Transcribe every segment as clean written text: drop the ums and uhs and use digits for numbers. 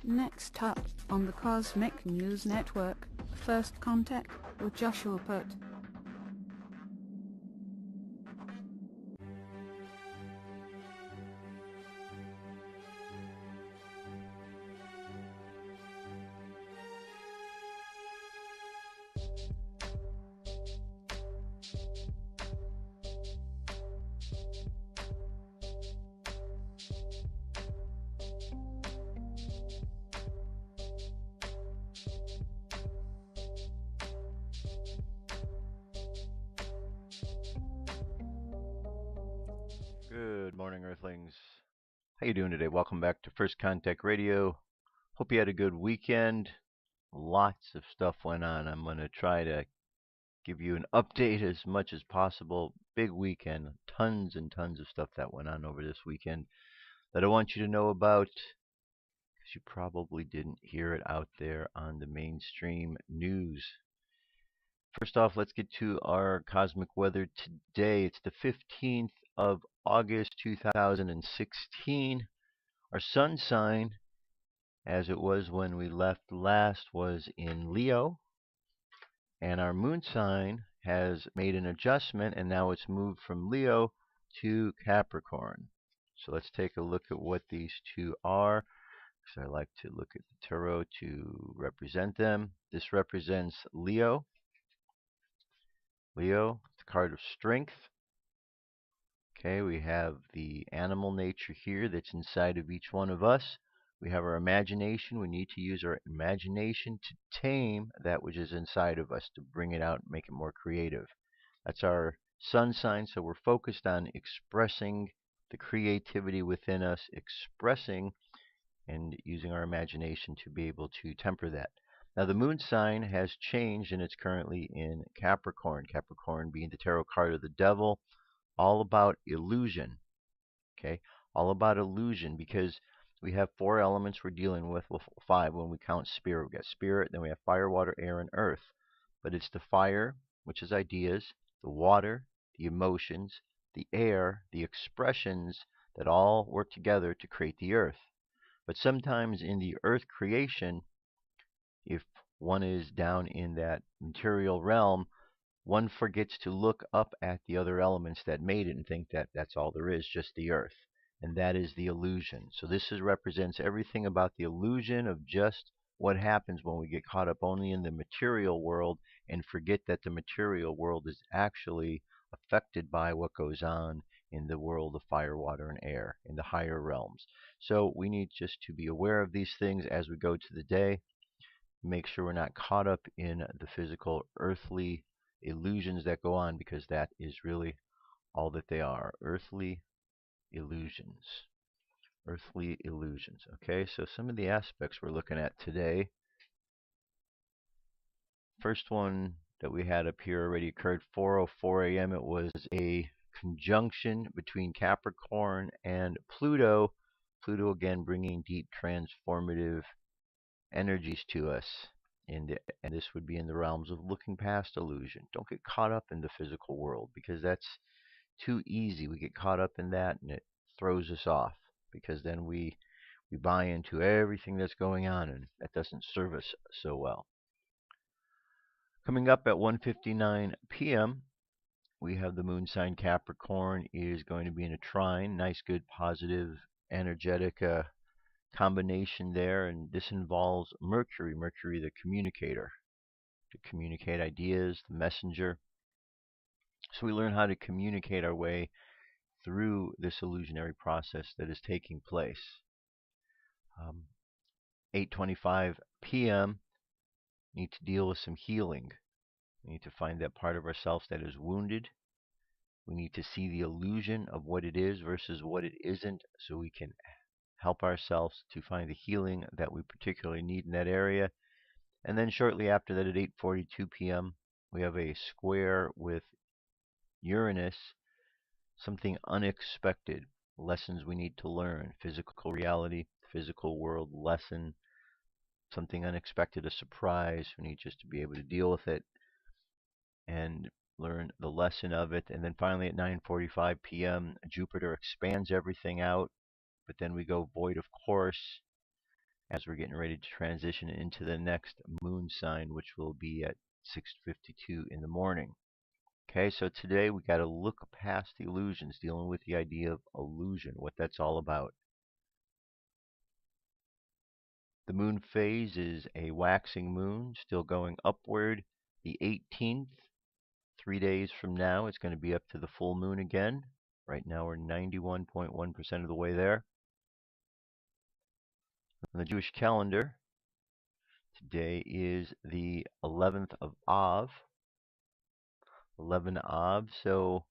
Next up on the Cosmic News Network, First Contact with Joshua Putt. Good morning, Earthlings. How you doing today? Welcome back to First Contact Radio. Hope you had a good weekend. Lots of stuff went on. I'm going to try to give you an update as much as possible. Big weekend. Tons and tons of stuff that went on over this weekend that I want you to know about because you probably didn't hear it out there on the mainstream news. First off, let's get to our cosmic weather today. It's the 15th of August 2016. Our sun sign, as it was when we left last, was in Leo, and our moon sign has made an adjustment, and now it's moved from Leo to Capricorn. So let's take a look at what these two are, because I like to look at the tarot to represent them. This represents Leo. Leo, the card of strength. Okay, we have the animal nature here that's inside of each one of us. We have our imagination. We need to use our imagination to tame that which is inside of us, to bring it out and make it more creative. That's our sun sign, so we're focused on expressing the creativity within us, expressing and using our imagination to be able to temper that. Now, the moon sign has changed, and it's currently in Capricorn. Capricorn being the tarot card of the devil, all about illusion. Okay, all about illusion, because we have four elements we're dealing with. Well, five when we count spirit. We've got spirit, then we have fire, water, air, and earth. But it's the fire, which is ideas, the water, the emotions, the air, the expressions that all work together to create the earth. But sometimes in the earth creation, if one is down in that material realm, one forgets to look up at the other elements that made it and think that that's all there is, just the earth. And that is the illusion. So this represents everything about the illusion of just what happens when we get caught up only in the material world and forget that the material world is actually affected by what goes on in the world of fire, water, and air, in the higher realms. So we need just to be aware of these things as we go to the day. Make sure we're not caught up in the physical, earthly illusions that go on, because that is really all that they are, earthly illusions. Earthly illusions. Okay, so some of the aspects we're looking at today. First one that we had up here already occurred 4:04 a.m. It was a conjunction between Capricorn and Pluto. Pluto again bringing deep transformative energies to us. And this would be in the realms of looking past illusion. Don't get caught up in the physical world, because that's too easy. We get caught up in that and it throws us off, because then we buy into everything that's going on, and that doesn't serve us so well. Coming up at 1:59 p.m., we have the moon sign Capricorn is going to be in a trine. Nice, good, positive, energetic combination there, and this involves Mercury, the communicator, to communicate ideas, the messenger. So we learn how to communicate our way through this illusionary process that is taking place. 8:25 p.m. need to deal with some healing. We need to find that part of ourselves that is wounded. We need to see the illusion of what it is versus what it isn't, so we can help ourselves to find the healing that we particularly need in that area. And then shortly after that, at 8:42 p.m., we have a square with Uranus, something unexpected, lessons we need to learn, physical reality, physical world lesson, something unexpected, a surprise. We need just to be able to deal with it and learn the lesson of it. And then finally at 9:45 p.m., Jupiter expands everything out, but then we go void of course. as we're getting ready to transition into the next moon sign, which will be at 6:52 in the morning. Okay, so today we got to look past the illusions, dealing with the idea of illusion, what that's all about. The moon phase is a waxing moon, still going upward. The 18th, 3 days from now, it's going to be up to the full moon again. Right now we're 91.1% of the way there. On the Jewish calendar, today is the 11th of Av, 11 Av. So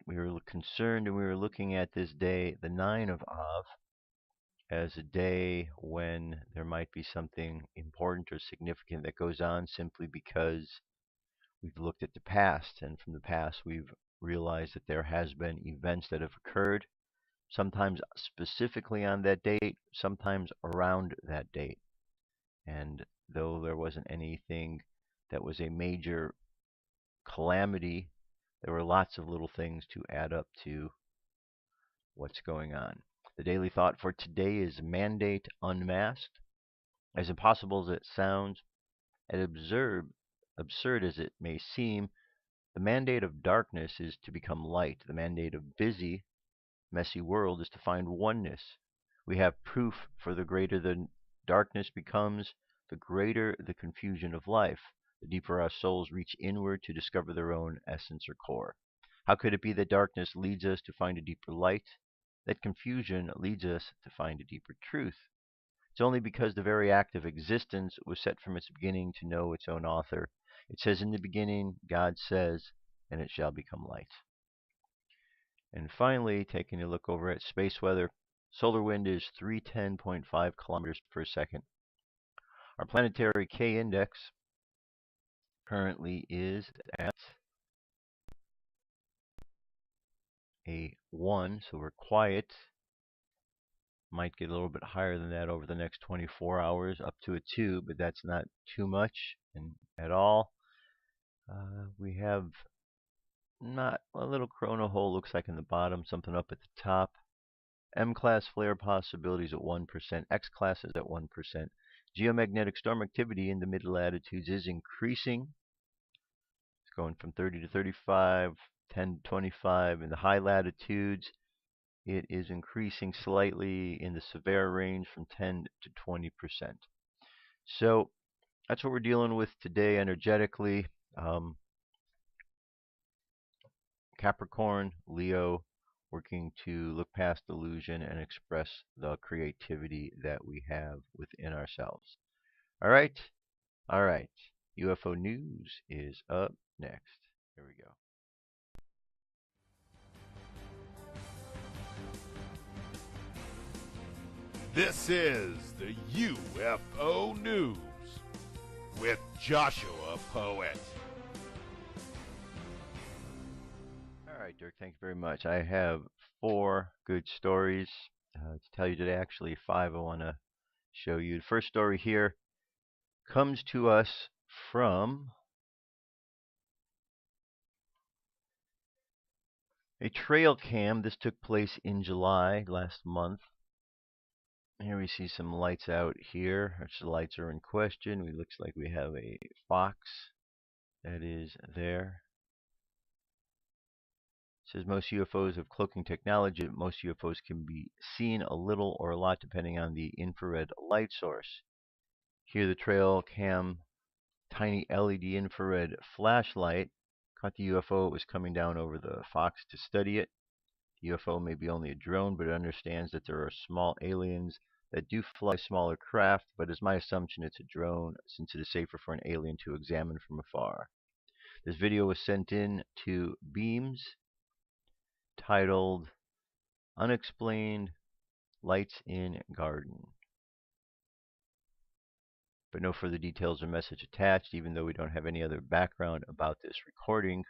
we were concerned, and we were looking at this day, the 9 of Av, as a day when there might be something important or significant that goes on, simply because we've looked at the past, and from the past we've realized that there has been events that have occurred, sometimes specifically on that date, sometimes around that date. And though there wasn't anything that was a major calamity, there were lots of little things to add up to what's going on. The daily thought for today is mandate unmasked. As impossible as it sounds, and absurd as it may seem, the mandate of darkness is to become light. The mandate of busy, messy world is to find oneness. We have proof, for the greater the darkness becomes, the greater the confusion of life. The deeper our souls reach inward to discover their own essence or core. How could it be that darkness leads us to find a deeper light? That confusion leads us to find a deeper truth. It's only because the very act of existence was set from its beginning to know its own author. It says, in the beginning, God says, and it shall become light. And finally, taking a look over at space weather, solar wind is 310.5 kilometers per second. Our planetary K index currently is at a 1, so we're quiet. Might get a little bit higher than that over the next 24 hours, up to a 2, but that's not too much at all. We have not a little corona hole, looks like in the bottom, something up at the top. M-class flare possibilities at 1%, X-class is at 1%. Geomagnetic storm activity in the mid-latitudes is increasing. It's going from 30 to 35, 10 to 25. In the high latitudes, it is increasing slightly in the severe range from 10 to 20%. So that's what we're dealing with today energetically. Capricorn, Leo, working to look past illusion and express the creativity that we have within ourselves. All right. All right. UFO news is up next. Here we go. This is the UFO news with Joshua Poet. All right, Dirk, thank you very much. I have 4 good stories to tell you today. Actually, 5 I want to show you. The first story here comes to us from a trail cam. This took place in July last month. Here we see some lights out here, which the lights are in question. It looks like we have a fox that is there. It says most UFOs have cloaking technology. Most UFOs can be seen a little or a lot depending on the infrared light source. Here the trail cam tiny LED infrared flashlight caught the UFO. It was coming down over the fox to study it. The UFO may be only a drone, but it understands that there are small aliens that do fly smaller craft, but it's my assumption it's a drone, since it is safer for an alien to examine from afar. This video was sent in to Beams, titled Unexplained Lights in Garden. But no further details or message attached, even though we don't have any other background about this recording.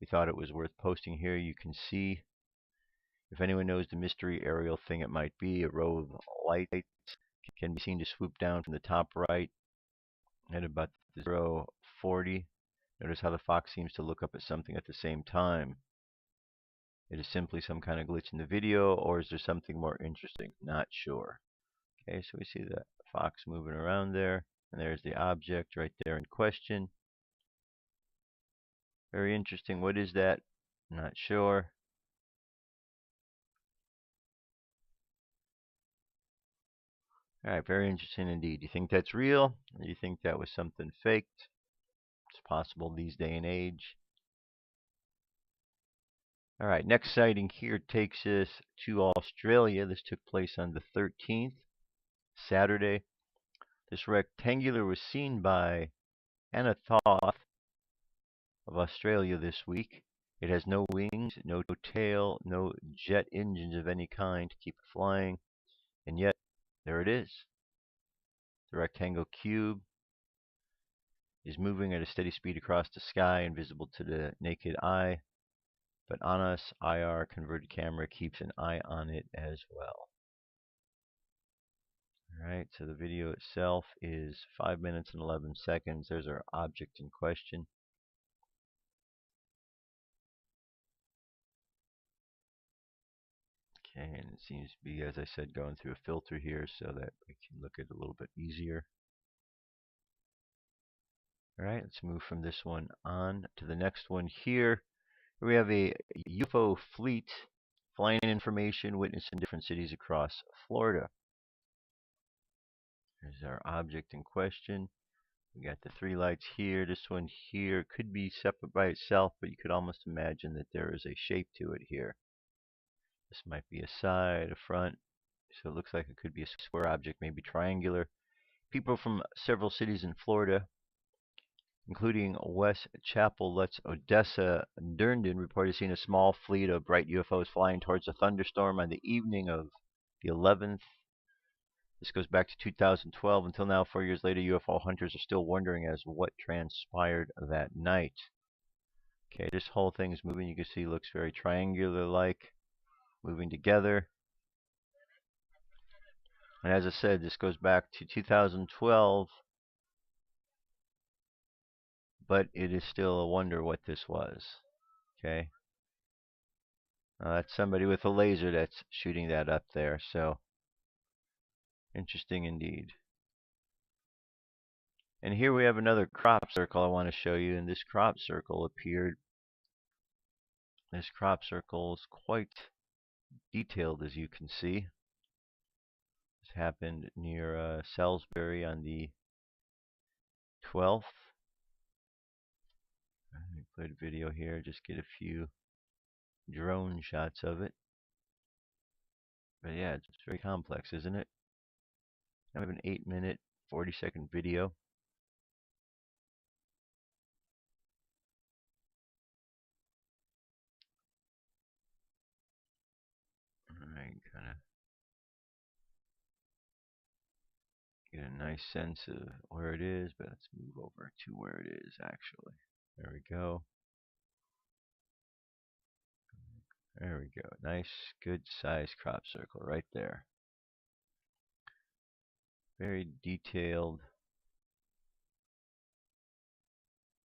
We thought it was worth posting here. You can see, if anyone knows the mystery aerial thing it might be, a row of lights can be seen to swoop down from the top right at about 0:40. Notice how the fox seems to look up at something at the same time. It is simply some kind of glitch in the video, or is there something more interesting? Not sure. Okay, so we see the fox moving around there, and there's the object right there in question. Very interesting. What is that? Not sure. All right, very interesting indeed. Do you think that's real? Or do you think that was something faked? It's possible these day and age. All right, next sighting here takes us to Australia. This took place on the 13th, Saturday. This rectangular was seen by Anathoth of Australia this week. It has no wings, no tail, no jet engines of any kind to keep it flying, and yet there it is. The rectangle cube is moving at a steady speed across the sky, invisible to the naked eye, but Anna's IR converted camera keeps an eye on it as well. Alright, so the video itself is 5 minutes and 11 seconds. There's our object in question. Okay, and it seems to be, as I said, going through a filter here so that we can look at it a little bit easier. Alright, let's move from this one on to the next one here. We have a UFO fleet flying information witnessed in different cities across Florida. Here's our object in question. We got the three lights here. This one here could be separate by itself, but you could almost imagine that there is a shape to it here. This might be a side, a front, so it looks like it could be a square object, maybe triangular. People from several cities in Florida, including West Chapellet's Odessa, Durndon, reported seeing a small fleet of bright UFOs flying towards a thunderstorm on the evening of the 11th. This goes back to 2012. Until now, 4 years later, UFO hunters are still wondering as to what transpired that night. Okay, this whole thing is moving. You can see it looks very triangular-like, moving together. And as I said, this goes back to 2012, but it is still a wonder what this was. Okay, that's somebody with a laser that's shooting that up there. So interesting indeed. And here we have another crop circle I want to show you, and this crop circle appeared. This crop circle is quite detailed, as you can see. This happened near Salisbury on the 12th. Let me play the video here, just get a few drone shots of it. But yeah, it's very complex, isn't it? I have an 8-minute, 40-second video. Alright, kind of get a nice sense of where it is, but let's move over to where it is actually. There we go. There we go. Nice, good size crop circle right there. Very detailed.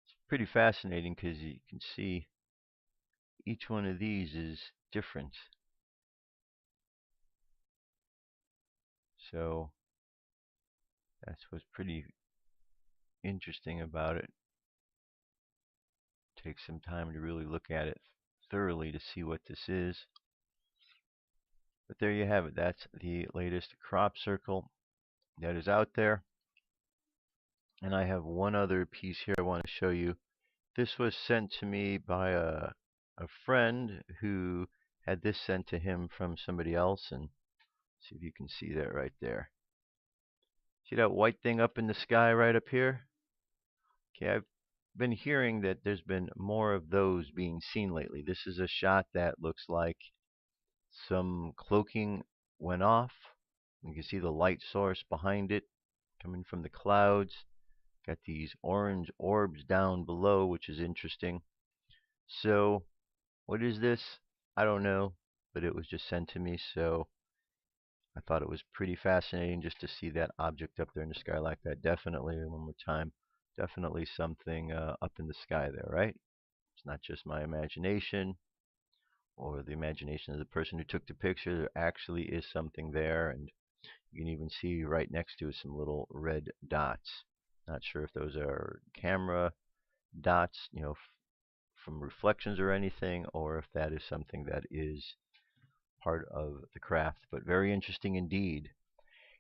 It's pretty fascinating because you can see each one of these is different. So that's what's pretty interesting about it. Take some time to really look at it thoroughly to see what this is. But there you have it. That's the latest crop circle that is out there. And I have one other piece here I want to show you. This was sent to me by a friend who had this sent to him from somebody else, and see if you can see that right there. See that white thing up in the sky right up here? Okay, I've been hearing that there's been more of those being seen lately. This is a shot that looks like some cloaking went off. You can see the light source behind it coming from the clouds. Got these orange orbs down below, which is interesting. So, what is this? I don't know, but it was just sent to me, so I thought it was pretty fascinating just to see that object up there in the sky like that. Definitely, one more time, definitely something up in the sky there, right? It's not just my imagination or the imagination of the person who took the picture. There actually is something there, and You can even see right next to it some little red dots. Not sure if those are camera dots, from reflections or anything, or if that is something that is part of the craft. But very interesting indeed.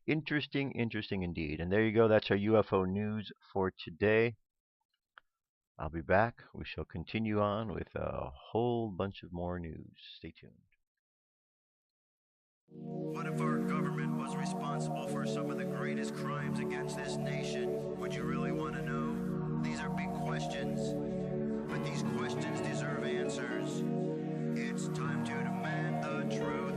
Interesting, interesting indeed. And there you go. That's our UFO news for today. I'll be back. We shall continue on with a whole bunch of more news. Stay tuned. What if our government was responsible for some of the greatest crimes against this nation? Would you really want to know? These are big questions, but these questions deserve answers. It's time to demand the truth.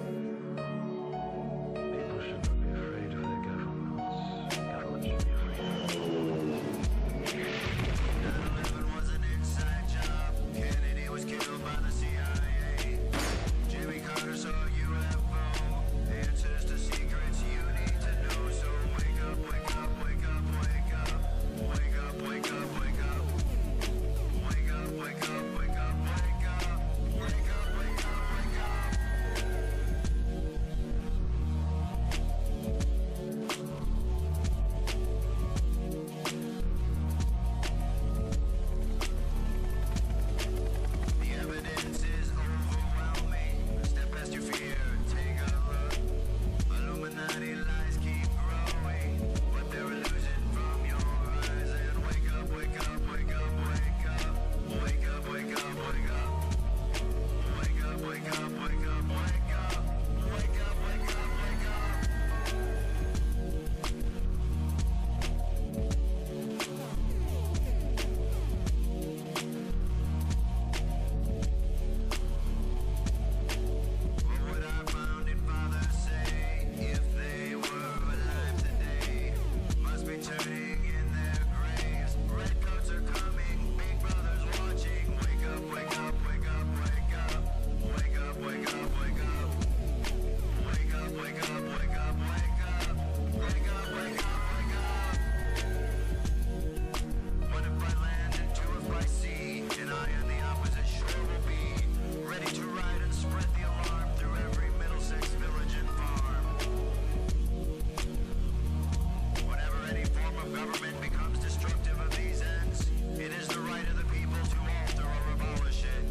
People should not be afraid of their governments. Governments should be afraid of them. 9/11 was an inside job. Kennedy was killed by the CIA. Jimmy Carter saw UFO. Answers to secrets you need to know. So wake up, wake up, wake up, wake up. Wake up, wake up, wake up. Wake up, wake up, wake up, wake up. Wake up, wake up, wake up. The evidence is overwhelming. Step past your fear, take a look. Illuminati lies keep growing. What they're losing from your eyes. And wake up, wake up, wake up, wake up. Wake up, wake up, wake up. Wake up, wake up, wake up, wake up. Wake up, wake up, wake up. What would our founding fathers say if they were alive today? Must be turning in their graves. Redcoats are coming, big brother's watching. Wake up, wake up, wake up, wake up. Wake up, wake up, wake up. Wake up, wake up, wake up, wake up. Wake up, wake up, wake up. One if by land and two if by sea, and I on the opposite shore will be ready to ride and spread the alarm through every Middlesex village and farm. Whenever any form of government becomes destructive of these ends, it is the right of the people to alter or abolish it.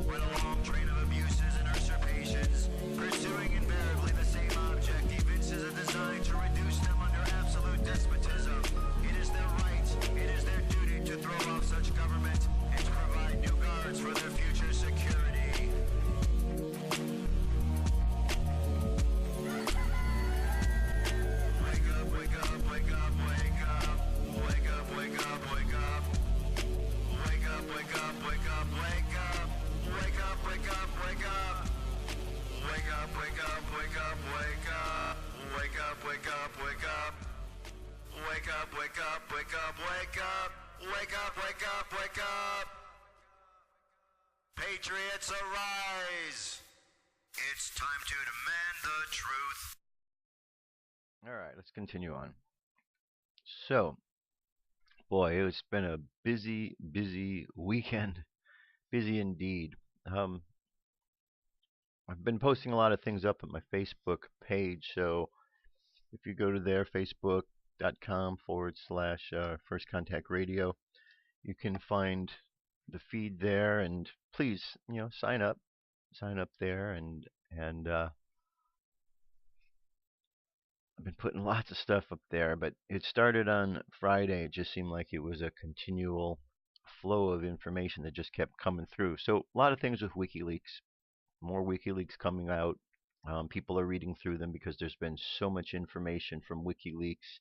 When a long train of abuses and usurpations, pursuing invariably the same object, evinces a design to reduce them under absolute despotism, it is their right, it is their duty to throw off such government and to provide new guards for their future security. Wake up, wake up, wake up, wake up. Wake up, wake up, wake up. Wake up, wake up, wake up, wake up. Wake up, wake up, wake up. Wake up, wake up, wake up, wake up. Wake up, wake up, wake up. Wake up, wake up, wake up, wake up. Wake up, wake up, wake up. Patriots arise. It's time to demand the truth. All right, let's continue on. So, boy, it's been a busy, busy weekend. Busy indeed. I've been posting a lot of things up at my Facebook page, so if you go to there, facebook.com/First Contact Radio, you can find the feed there, and please, sign up there, and I've been putting lots of stuff up there, but it started on Friday. It just seemed like it was a continual flow of information that just kept coming through. So a lot of things with WikiLeaks, more WikiLeaks coming out. People are reading through them because there's been so much information from WikiLeaks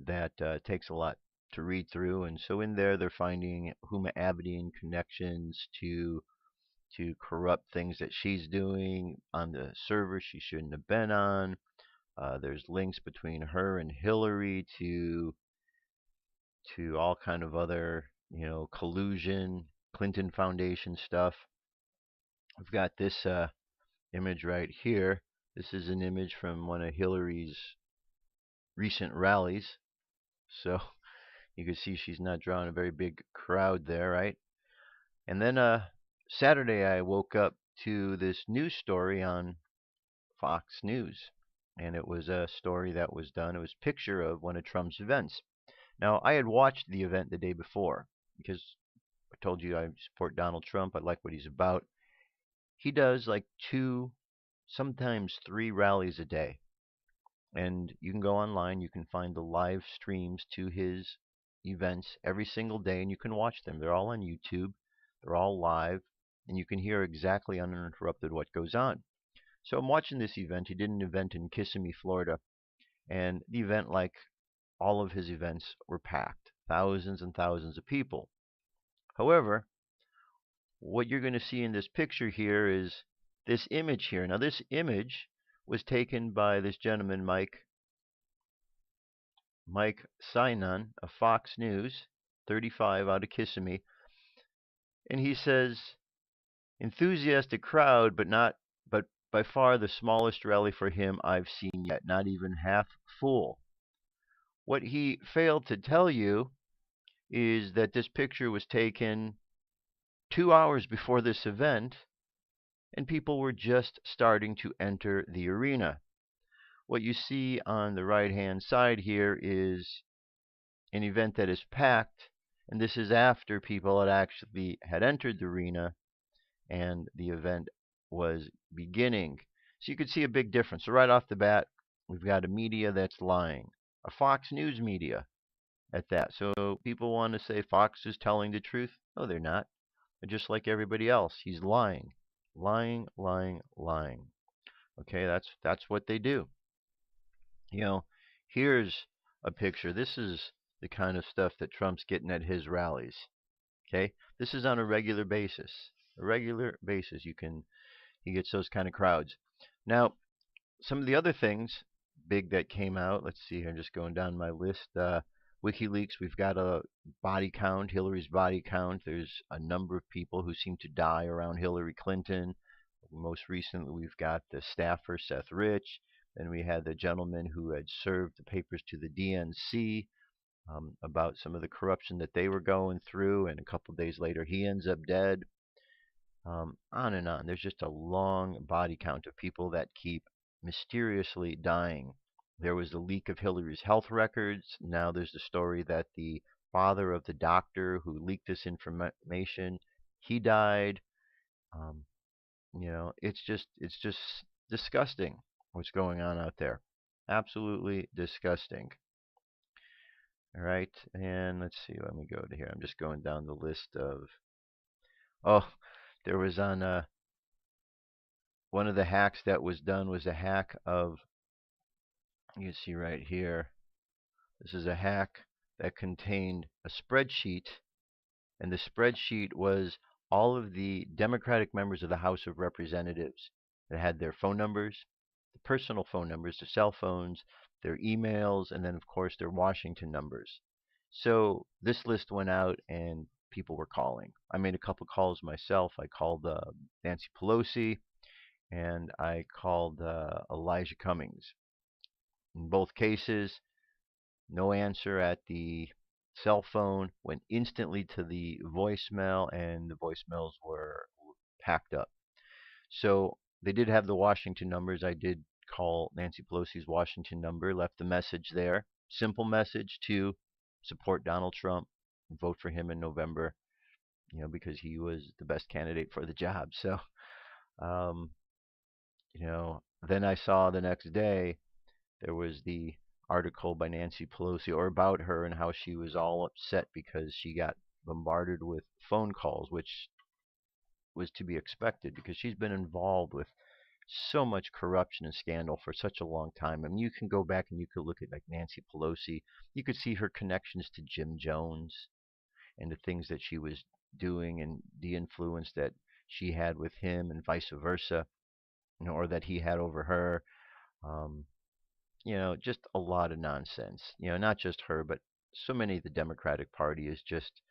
that takes a lot to read through. And so in there, they're finding Huma Abedin connections to corrupt things that she's doing on the server she shouldn't have been on. There's links between her and Hillary to all kind of other, collusion, Clinton Foundation stuff. We've got this image right here. This is an image from one of Hillary's recent rallies. So you can see she's not drawing a very big crowd there, right? And then Saturday I woke up to this news story on Fox News. And it was a story that was done. It was a picture of one of Trump's events. Now, I had watched the event the day before because I told you I support Donald Trump. I like what he's about. He does like 2, sometimes 3 rallies a day. And you can go online, you can find the live streams to his events every single day, and you can watch them. They're all on YouTube, they're all live, and you can hear exactly uninterrupted what goes on. So I'm watching this event. He did an event in Kissimmee, Florida, and the event, like all of his events, were packed. Thousands and thousands of people. However, what you're going to see in this picture here is this image here. Now, this image was taken by this gentleman, Mike Sinon of Fox News, 35, out of Kissimmee. And he says, enthusiastic crowd, but by far the smallest rally for him I've seen yet, not even half full. What he failed to tell you is that this picture was taken 2 hours before this event, and people were just starting to enter the arena. What you see on the right-hand side here is an event that is packed, and this is after people had entered the arena and the event was beginning. So you could see a big difference. So right off the bat, we've got a media that's lying, a Fox News media at that. So people want to say Fox is telling the truth. No, they're not. They're just like everybody else. He's lying, lying, lying, lying. Okay, that's what they do. You know, here's a picture. This is the kind of stuff that Trump's getting at his rallies. Okay, this is on a regular basis. A regular basis, he gets those kind of crowds. Now, some of the other things big that came out. Let's see here. I'm just going down my list. WikiLeaks. We've got a body count. Hillary's body count. There's a number of people who seem to die around Hillary Clinton. Most recently, we've got the staffer Seth Rich. Then we had the gentleman who had served the papers to the DNC about some of the corruption that they were going through, and a couple of days later he ends up dead. On and on. There's just a long body count of people that keep mysteriously dying. There was the leak of Hillary's health records. Now there's the story that the father of the doctor who leaked this information, he died. It's just disgusting what's going on out there. Absolutely disgusting. All right, and let's see. Let me go to here. I'm just going down the list of. Oh, there was on one of the hacks that was done was a hack of. You can see right here. This is a hack that contained a spreadsheet, and the spreadsheet was all of the Democratic members of the House of Representatives that had their phone numbers, the personal phone numbers, their cell phones, their emails, and then, of course, their Washington numbers. So this list went out, and people were calling. I made a couple calls myself. I called Nancy Pelosi, and I called Elijah Cummings. In both cases, no answer at the cell phone, went instantly to the voicemail, and the voicemails were packed up. So they did have the Washington numbers. I did call Nancy Pelosi's Washington number, left a message there, simple message to support Donald Trump, vote for him in November, because he was the best candidate for the job. So, then I saw the next day there was the article by Nancy Pelosi or about her and how she was all upset because she got bombarded with phone calls, which was to be expected because she's been involved with so much corruption and scandal for such a long time. I mean, you can go back and you could look at like Nancy Pelosi. You could see her connections to Jim Jones and the things that she was doing and the influence that she had with him and vice versa, or that he had over her. Just a lot of nonsense. Not just her, but so many of the Democratic Party is just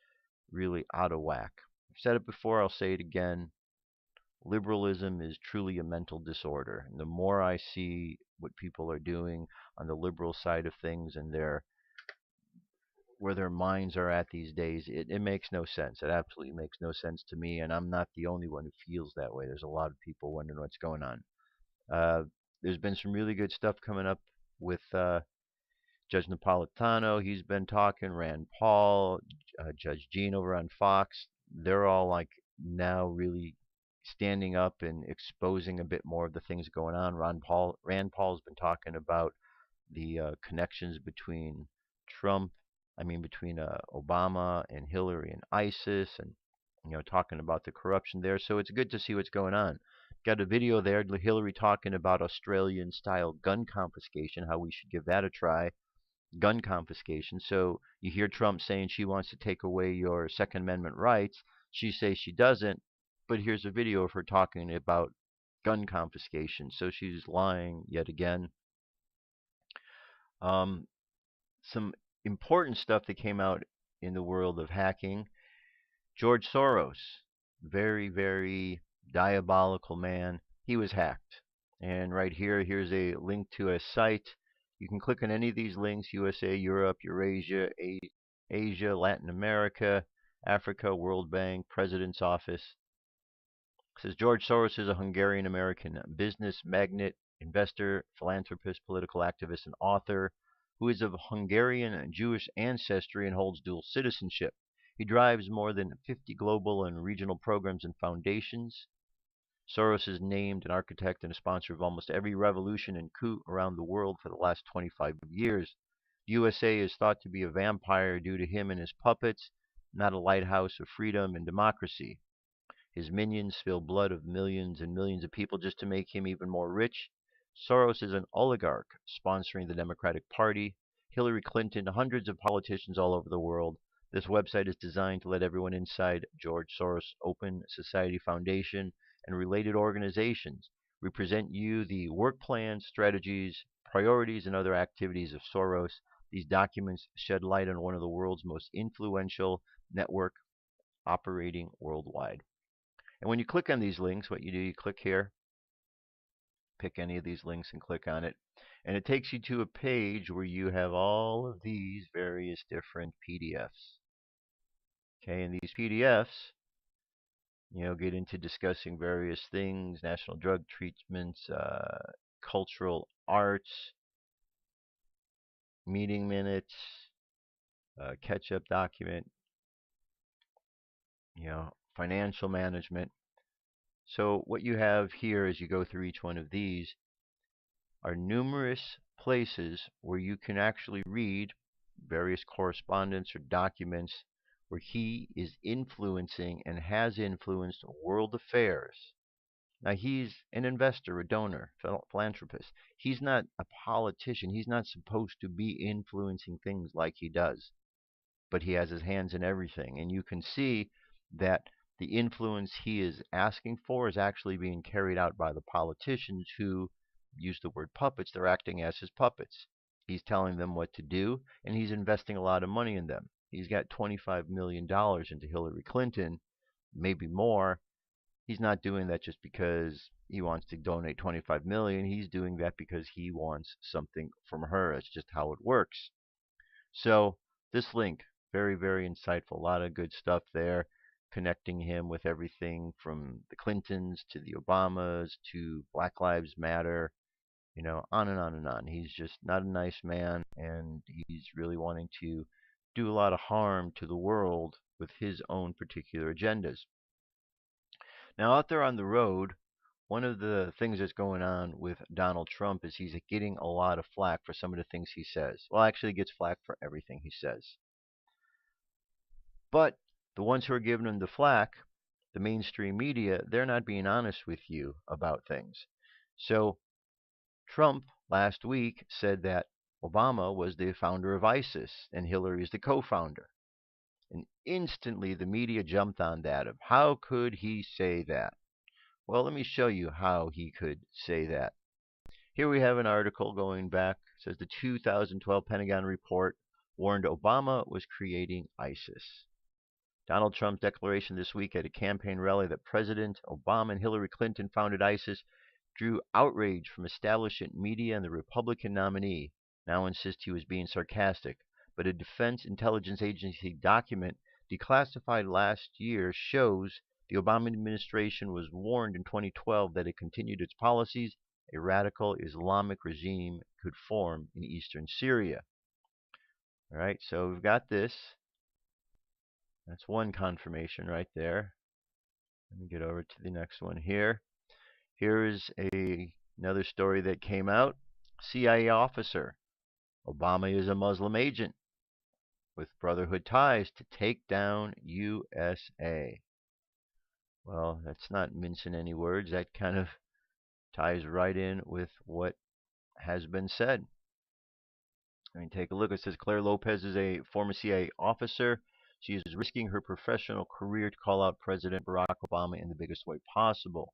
really out of whack. I've said it before, I'll say it again. Liberalism is truly a mental disorder. And the more I see what people are doing on the liberal side of things and where their minds are at these days, it makes no sense. It absolutely makes no sense to me, and I'm not the only one who feels that way. There's a lot of people wondering what's going on. There's been some really good stuff coming up with Judge Napolitano. He's been talking. Rand Paul, Judge Gene over on Fox. They're all like now really standing up and exposing a bit more of the things going on. Rand Paul's been talking about the connections between Trump, between Obama and Hillary and ISIS, and talking about the corruption there. So it's good to see what's going on. Got a video there, Hillary talking about Australian-style gun confiscation, how we should give that a try. Gun confiscation. So you hear Trump saying she wants to take away your Second Amendment rights. She says she doesn't, but here's a video of her talking about gun confiscation. So she's lying yet again. Some important stuff that came out in the world of hacking. George Soros, very, very diabolical man. He was hacked. And right here, here's a link to a site. You can click on any of these links: USA, Europe, Eurasia, Asia, Latin America, Africa, World Bank, President's Office. It says George Soros is a Hungarian-American business magnate, investor, philanthropist, political activist, and author who is of Hungarian and Jewish ancestry and holds dual citizenship. He drives more than 50 global and regional programs and foundations. Soros is named an architect and a sponsor of almost every revolution and coup around the world for the last 25 years. The USA is thought to be a vampire due to him and his puppets, not a lighthouse of freedom and democracy. His minions spill blood of millions and millions of people just to make him even more rich. Soros is an oligarch sponsoring the Democratic Party, Hillary Clinton, hundreds of politicians all over the world. This website is designed to let everyone inside George Soros Open Society Foundation and related organizations represent you the work plans, strategies, priorities, and other activities of Soros. These documents shed light on one of the world's most influential network operating worldwide. And when you click on these links, what you do, you click here, pick any of these links and click on it. And it takes you to a page where you have all of these various different PDFs. Okay, and these PDFs, get into discussing various things: national drug treatments, cultural arts, meeting minutes, catch-up document, financial management. So what you have here as you go through each one of these are numerous places where you can actually read various correspondence or documents where he is influencing and has influenced world affairs. Now, he's an investor, a donor, philanthropist. He's not a politician. He's not supposed to be influencing things like he does. But he has his hands in everything. And you can see that the influence he is asking for is actually being carried out by the politicians who use the word puppets. They're acting as his puppets. He's telling them what to do, and he's investing a lot of money in them. He's got $25 million into Hillary Clinton, maybe more. He's not doing that just because he wants to donate $25 million. He's doing that because he wants something from her. It's just how it works. So this link, very, very insightful. A lot of good stuff there, connecting him with everything from the Clintons to the Obamas to Black Lives Matter, on and on and on. He's just not a nice man, and he's really wanting to do a lot of harm to the world with his own particular agendas. Now, out there on the road, one of the things that's going on with Donald Trump is he's getting a lot of flack for some of the things he says. Well, actually, he gets flack for everything he says. But the ones who are giving him the flack, the mainstream media, they're not being honest with you about things. So Trump last week said that Obama was the founder of ISIS and Hillary is the co-founder. And instantly the media jumped on that of how could he say that? Well, let me show you how he could say that. Here we have an article going back. It says the 2012 Pentagon report warned Obama was creating ISIS. Donald Trump's declaration this week at a campaign rally that President Obama and Hillary Clinton founded ISIS drew outrage from establishment media, and the Republican nominee now insists he was being sarcastic. But a Defense Intelligence Agency document declassified last year shows the Obama administration was warned in 2012 that it continued its policies a radical Islamic regime could form in eastern Syria. All right, so we've got this. That's one confirmation right there. Let me get over to the next one here. Here is another story that came out. CIA officer. Obama is a Muslim agent with Brotherhood ties to take down USA. Well, that's not mincing any words. That kind of ties right in with what has been said. I mean, take a look. It says Claire Lopez is a former CIA officer. She is risking her professional career to call out President Barack Obama in the biggest way possible.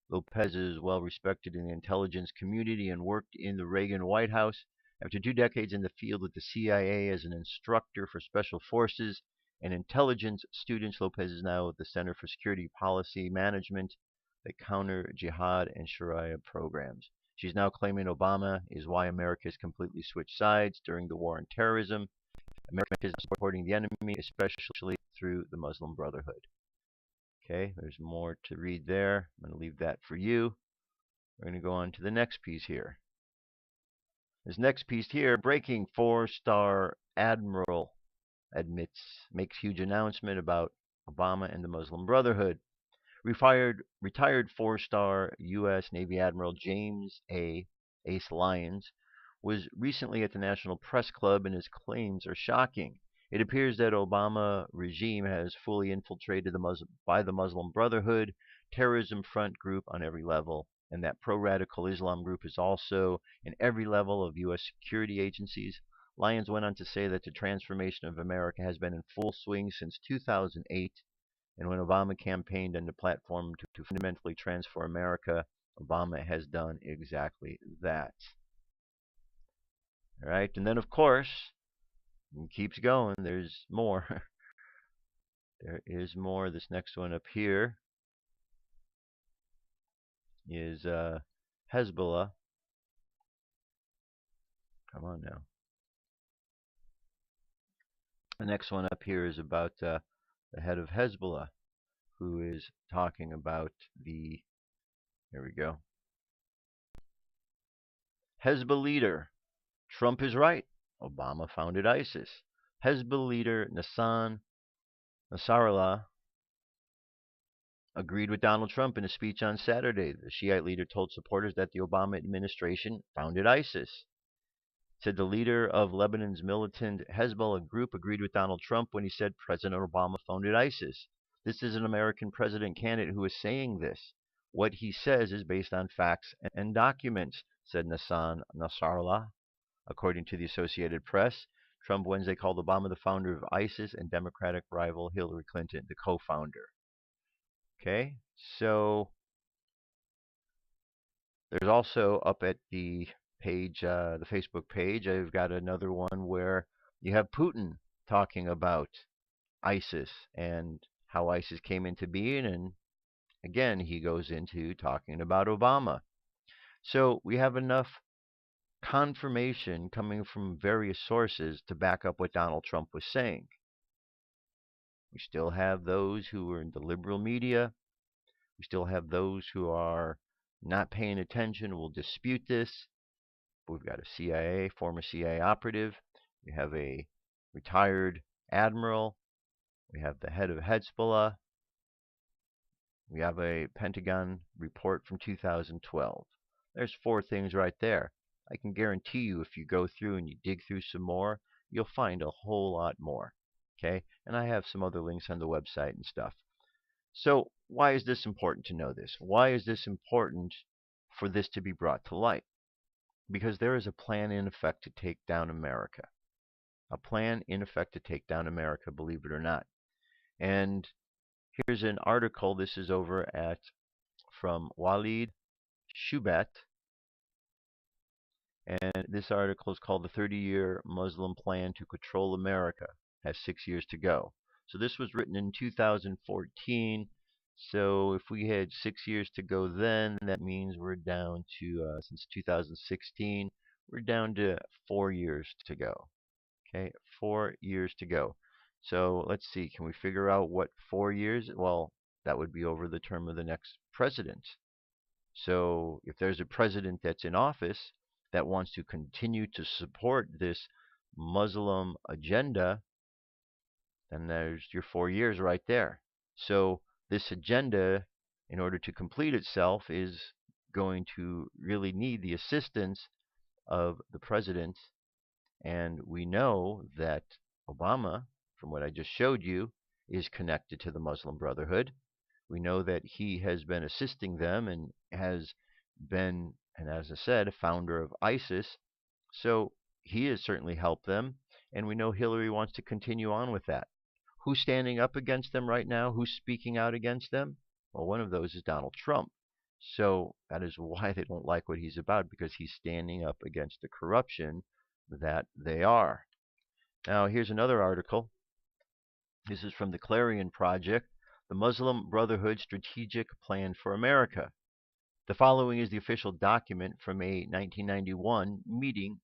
Lopez is well respected in the intelligence community and worked in the Reagan White House. After 2 decades in the field with the CIA as an instructor for special forces and intelligence students, Lopez is now at the Center for Security Policy Management, the Counter Jihad and Sharia programs. She's now claiming Obama is why America has completely switched sides during the war on terrorism. America is supporting the enemy, especially through the Muslim Brotherhood. Okay, there's more to read there. I'm going to leave that for you. We're going to go on to the next piece here. This next piece here, breaking 4-star Admiral makes huge announcement about Obama and the Muslim Brotherhood. Retired 4-star U.S. Navy Admiral James Ace Lyons was recently at the National Press Club, and his claims are shocking. It appears that Obama regime has fully infiltrated the Muslim Brotherhood terrorism front group on every level, and that pro-radical Islam group is also in every level of U.S. security agencies. Lyons went on to say that the transformation of America has been in full swing since 2008, and when Obama campaigned on the platform to fundamentally transform America, Obama has done exactly that. All right, and then of course, it keeps going. There's more. There is more. This next one up here is Hezbollah. Come on now. The next one up here is about the head of Hezbollah, who is talking about the. Here we go. Hezbollah leader. Trump is right. Obama founded ISIS. Hezbollah leader Nasrallah agreed with Donald Trump in a speech on Saturday. The Shiite leader told supporters that the Obama administration founded ISIS. Said the leader of Lebanon's militant Hezbollah group agreed with Donald Trump when he said President Obama founded ISIS. This is an American president candidate who is saying this. What he says is based on facts and documents, said Nasrallah. According to the Associated Press, Trump Wednesday called Obama the founder of ISIS and Democratic rival Hillary Clinton the co-founder. Okay, so there's also up at the page, the Facebook page, I've got another one where you have Putin talking about ISIS and how ISIS came into being, and again he goes into talking about Obama. So we have enough confirmation coming from various sources to back up what Donald Trump was saying. We still have those who are in the liberal media. We still have those who are not paying attention, will dispute this. We've got a former CIA operative. We have a retired admiral. We have the head of Hezbollah. We have a Pentagon report from 2012. There's 4 things right there. I can guarantee you if you go through and you dig through some more, you'll find a whole lot more. Okay? And I have some other links on the website and stuff. So why is this important to know this? Why is this important for this to be brought to light? Because there is a plan in effect to take down America. A plan in effect to take down America, believe it or not. And here's an article. This is over at from Walid Shubat. And this article is called The 30-Year Muslim Plan to Control America. Has 6 years to go. So this was written in 2014. So if we had 6 years to go then, that means we're down to, since 2016, we're down to 4 years to go. Okay, 4 years to go. So let's see, can we figure out what 4 years? Well, that would be over the term of the next president. So if there's a president that's in office that wants to continue to support this Muslim agenda, then there's your 4 years right there. So this agenda, in order to complete itself, is going to really need the assistance of the president. And we know that Obama, from what I just showed you, is connected to the Muslim Brotherhood. We know that he has been assisting them and has been, and as I said, a founder of ISIS. So he has certainly helped them. And we know Hillary wants to continue on with that. Who's standing up against them right now? Who's speaking out against them? Well, one of those is Donald Trump. So that is why they don't like what he's about, because he's standing up against the corruption that they are. Now, here's another article. This is from the Clarion Project, the Muslim Brotherhood Strategic Plan for America. The following is the official document from a 1991 meeting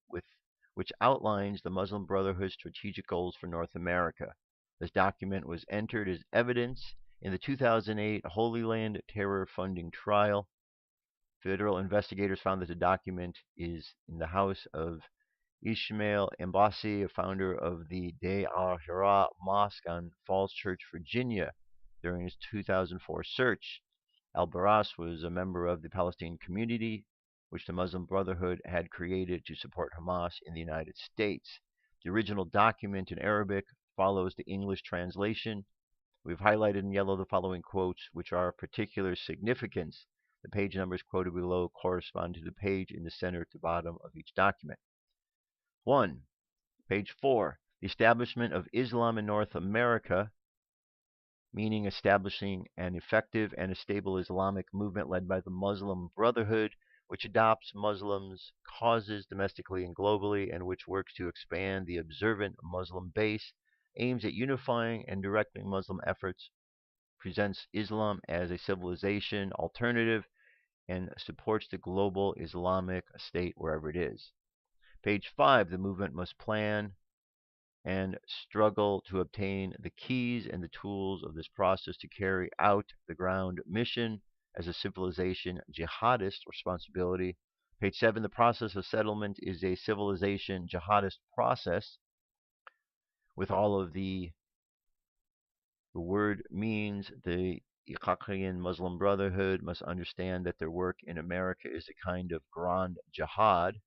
which outlines the Muslim Brotherhood's strategic goals for North America. This document was entered as evidence in the 2008 Holy Land terror funding trial. Federal investigators found that the document is in the house of Ismail Embassi, a founder of the Day al-Hira Mosque on Falls Church, Virginia, during his 2004 search. Al-Baras was a member of the Palestinian community, which the Muslim Brotherhood had created to support Hamas in the United States. The original document in Arabic follows the English translation. We've highlighted in yellow the following quotes, which are of particular significance. The page numbers quoted below correspond to the page in the center at the bottom of each document. 1. Page 4. The establishment of Islam in North America, meaning establishing an effective and a stable Islamic movement led by the Muslim Brotherhood, which adopts Muslims' causes domestically and globally, and which works to expand the observant Muslim base, aims at unifying and directing Muslim efforts, presents Islam as a civilization alternative, and supports the global Islamic state wherever it is. Page 5, the movement must plan and struggle to obtain the keys and the tools of this process to carry out the ground mission as a civilization jihadist responsibility. Page 7, the process of settlement is a civilization jihadist process with all of the word means. The Iraqi Muslim Brotherhood must understand that their work in America is a kind of grand jihad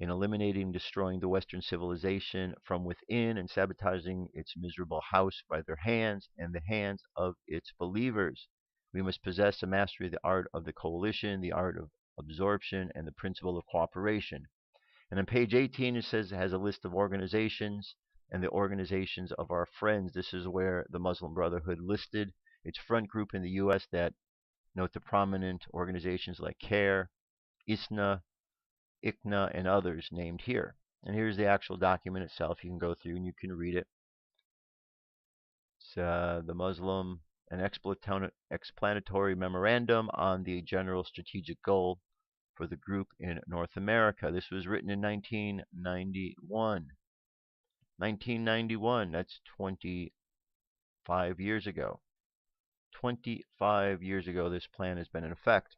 in eliminating and destroying the Western civilization from within and sabotaging its miserable house by their hands and the hands of its believers. We must possess a mastery of the art of the coalition, the art of absorption, and the principle of cooperation. And on page 18, it says it has a list of organizations and the organizations of our friends. This is where the Muslim Brotherhood listed its front group in the U.S. that note the prominent organizations like CARE, ISNA, ICNA, and others named here. And here's the actual document itself. You can go through and you can read it. It's the Muslim and explanatory memorandum on the general strategic goal for the group in North America. This was written in 1991. 1991, that's 25 years ago. 25 years ago, this plan has been in effect.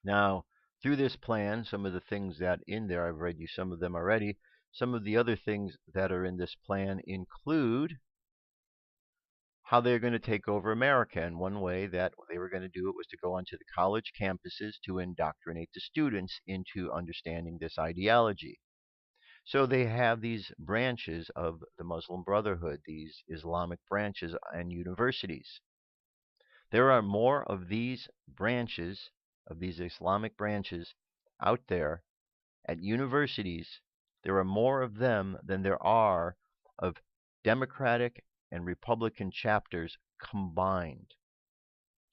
Now, through this plan, some of the things that in there, I've read you some of them already. Some of the other things that are in this plan include how they're going to take over America. And one way that they were going to do it was to go onto the college campuses to indoctrinate the students into understanding this ideology. So they have these branches of the Muslim Brotherhood, these Islamic branches and universities. There are more of these branches, of these Islamic branches out there at universities. There are more of them than there are of Democratic and Republican chapters combined.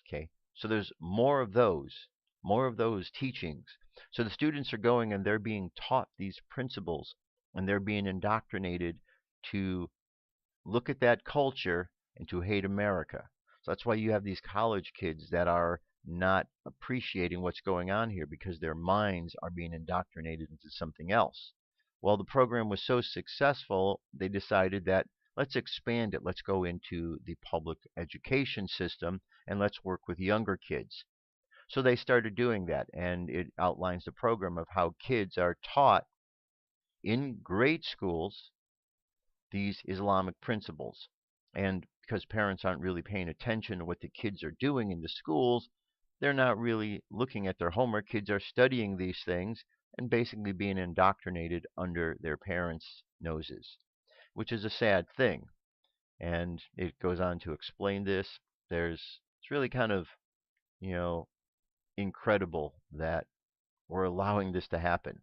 Okay, so there's more of those teachings. So the students are going and they're being taught these principles and they're being indoctrinated to look at that culture and to hate America. So that's why you have these college kids that are not appreciating what's going on here, because their minds are being indoctrinated into something else. Well, the program was so successful, they decided that let's expand it. Let's go into the public education system and let's work with younger kids. So they started doing that, and it outlines the program of how kids are taught in grade schools these Islamic principles. And because parents aren't really paying attention to what the kids are doing in the schools, they're not really looking at their homework. Kids are studying these things and basically being indoctrinated under their parents' noses, which is a sad thing. And it goes on to explain this. It's really kind of, you know, incredible that we're allowing this to happen.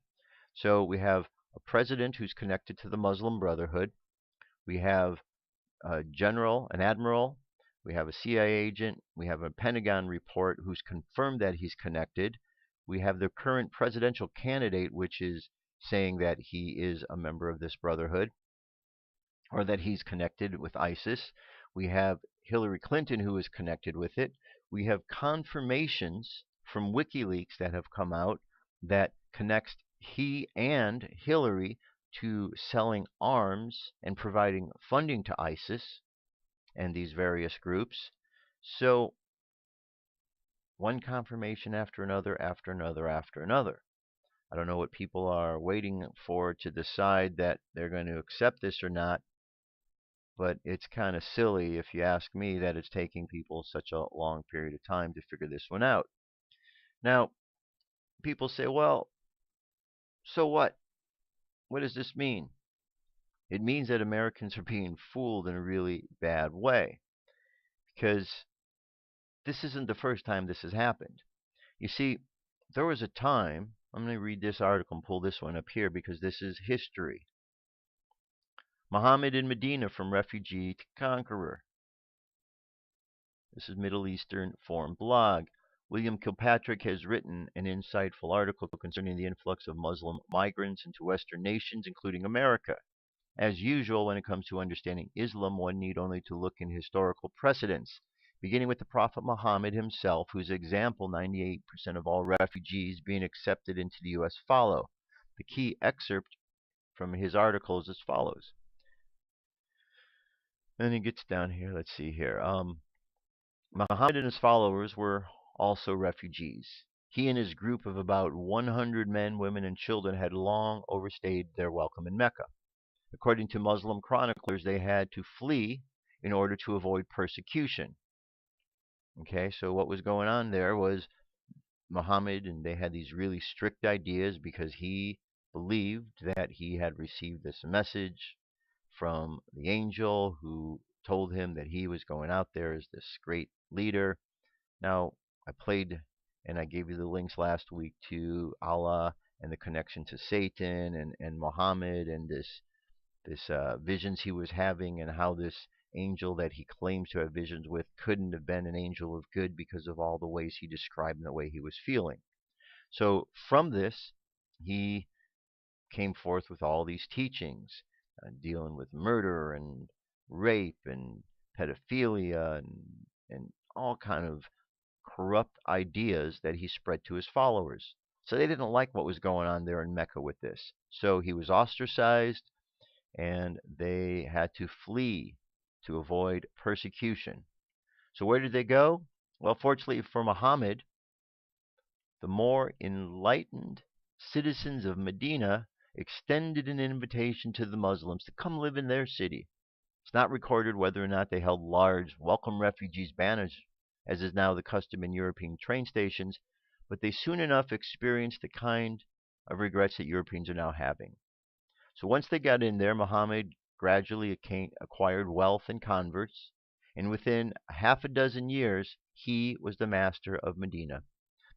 So we have a president who's connected to the Muslim Brotherhood. We have a general, an admiral. We have a CIA agent. We have a Pentagon report who's confirmed that he's connected. We have the current presidential candidate, which is saying that he is a member of this brotherhood or that he's connected with ISIS. We have Hillary Clinton, who is connected with it. We have confirmations from WikiLeaks that have come out that connects he and Hillary to selling arms and providing funding to ISIS and these various groups. So one confirmation after another, after another, after another. I don't know what people are waiting for to decide that they're going to accept this or not, but it's kind of silly, if you ask me, that it's taking people such a long period of time to figure this one out. Now, people say, well, so what? What does this mean? It means that Americans are being fooled in a really bad way, because this isn't the first time this has happened. You see, there was a time, I'm going to read this article and pull this one up here because this is history. Muhammad in Medina, from refugee to conqueror. This is Middle Eastern Forum blog. William Kilpatrick has written an insightful article concerning the influx of Muslim migrants into Western nations, including America. As usual, when it comes to understanding Islam, one need only to look in historical precedents, beginning with the Prophet Muhammad himself, whose example 98% of all refugees being accepted into the U.S. follow. The key excerpt from his article is as follows. Then he gets down here. Let's see here. Muhammad and his followers were also refugees. He and his group of about 100 men, women, and children had long overstayed their welcome in Mecca. According to Muslim chroniclers, they had to flee in order to avoid persecution. Okay, so what was going on there was Muhammad, and they had these really strict ideas because he believed that he had received this message from the angel who told him that he was going out there as this great leader. Now, I played and I gave you the links last week to Allah and the connection to Satan and Muhammad and this visions he was having, and how this angel that he claims to have visions with couldn't have been an angel of good because of all the ways he described and the way he was feeling. So from this, he came forth with all these teachings dealing with murder and rape and pedophilia and all kind of corrupt ideas that he spread to his followers. So they didn't like what was going on there in Mecca with this. So he was ostracized, and they had to flee to avoid persecution. So where did they go? Well, fortunately for Muhammad, the more enlightened citizens of Medina extended an invitation to the Muslims to come live in their city. It's not recorded whether or not they held large welcome refugees banners, as is now the custom in European train stations, but they soon enough experienced the kind of regrets that Europeans are now having. So once they got in there, Muhammad gradually acquired wealth and converts, and within half a dozen years, he was the master of Medina.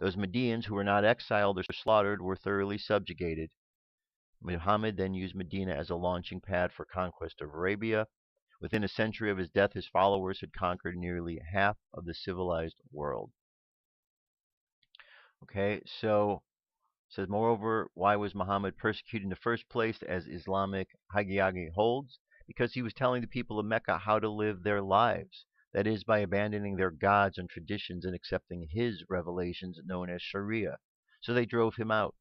Those Medians who were not exiled or slaughtered were thoroughly subjugated. Muhammad then used Medina as a launching pad for conquest of Arabia. Within a century of his death, his followers had conquered nearly half of the civilized world. Okay, so it says, moreover, why was Muhammad persecuted in the first place, as Islamic hagiography holds? Because he was telling the people of Mecca how to live their lives. That is, by abandoning their gods and traditions and accepting his revelations known as Sharia. So they drove him out.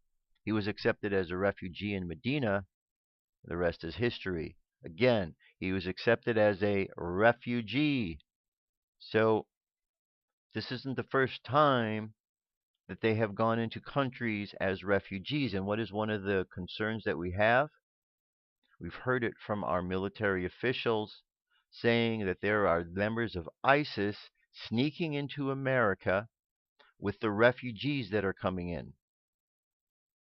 He was accepted as a refugee in Medina. The rest is history. Again, he was accepted as a refugee. So this isn't the first time that they have gone into countries as refugees. And what is one of the concerns that we have? We've heard it from our military officials saying that there are members of ISIS sneaking into America with the refugees that are coming in.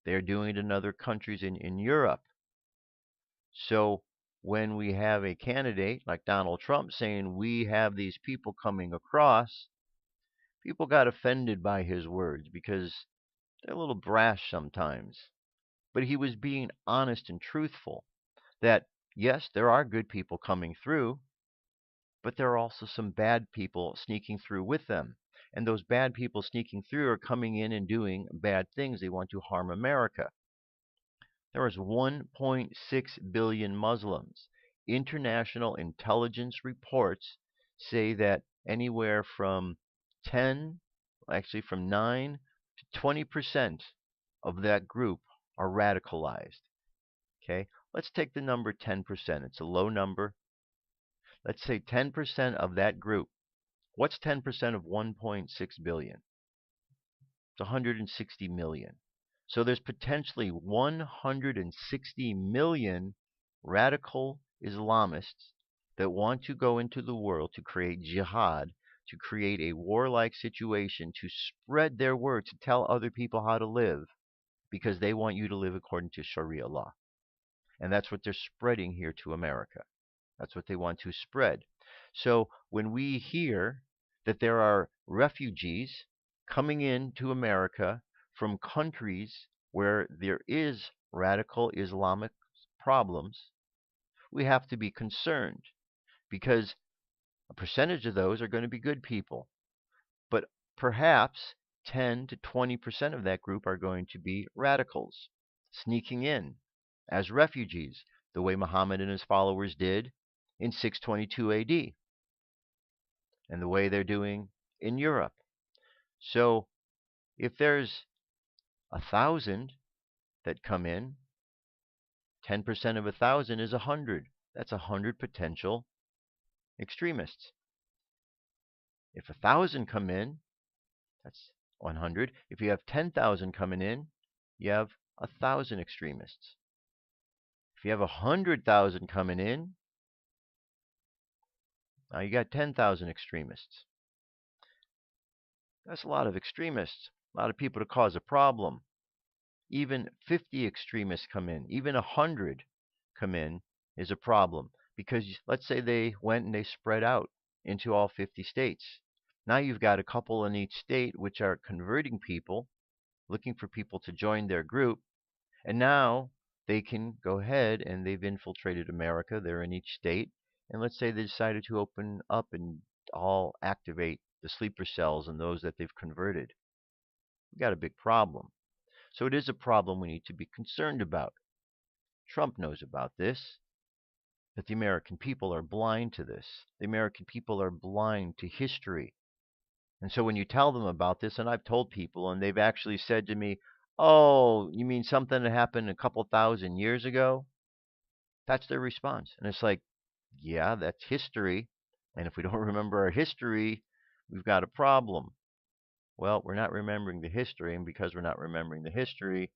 They're doing it in other countries in Europe. So when we have a candidate like Donald Trump saying we have these people coming across, people got offended by his words because they're a little brash sometimes. But he was being honest and truthful that, yes, there are good people coming through, but there are also some bad people sneaking through with them. And those bad people sneaking through are coming in and doing bad things. They want to harm America. There is 1.6 billion Muslims. International intelligence reports say that anywhere from 9 to 20% of that group are radicalized. Okay, let's take the number 10%. It's a low number. Let's say 10% of that group. What's 10% of 1.6 billion? It's 160 million. So there's potentially 160 million radical Islamists that want to go into the world to create jihad, to create a warlike situation, to spread their word, to tell other people how to live, because they want you to live according to Sharia law. And that's what they're spreading here to America. That's what they want to spread. So when we hear that there are refugees coming into America from countries where there is radical Islamic problems, we have to be concerned because a percentage of those are going to be good people. But perhaps 10 to 20% of that group are going to be radicals sneaking in as refugees, the way Muhammad and his followers did in 622 AD, and the way they're doing in Europe. So if there's 1,000 that come in, 10% of 1,000 is 100. That's 100 potential extremists. If 1,000 come in, that's 100. If you have 10,000 coming in, you have 1,000 extremists. If you have 100,000 coming in, now you got 10,000 extremists. That's a lot of extremists, a lot of people to cause a problem. Even 50 extremists come in, even 100 come in is a problem. Because let's say they went and they spread out into all 50 states. Now you've got a couple in each state which are converting people, looking for people to join their group. And now they can go ahead and they've infiltrated America. They're in each state. And let's say they decided to open up and all activate the sleeper cells and those that they've converted. We've got a big problem. So it is a problem we need to be concerned about. Trump knows about this, but the American people are blind to this. The American people are blind to history. And so when you tell them about this, and I've told people, and they've actually said to me, oh, you mean something that happened a couple thousand years ago? That's their response. And it's like, yeah, that's history. And if we don't remember our history, we've got a problem. Well, we're not remembering the history, and because we're not remembering the history,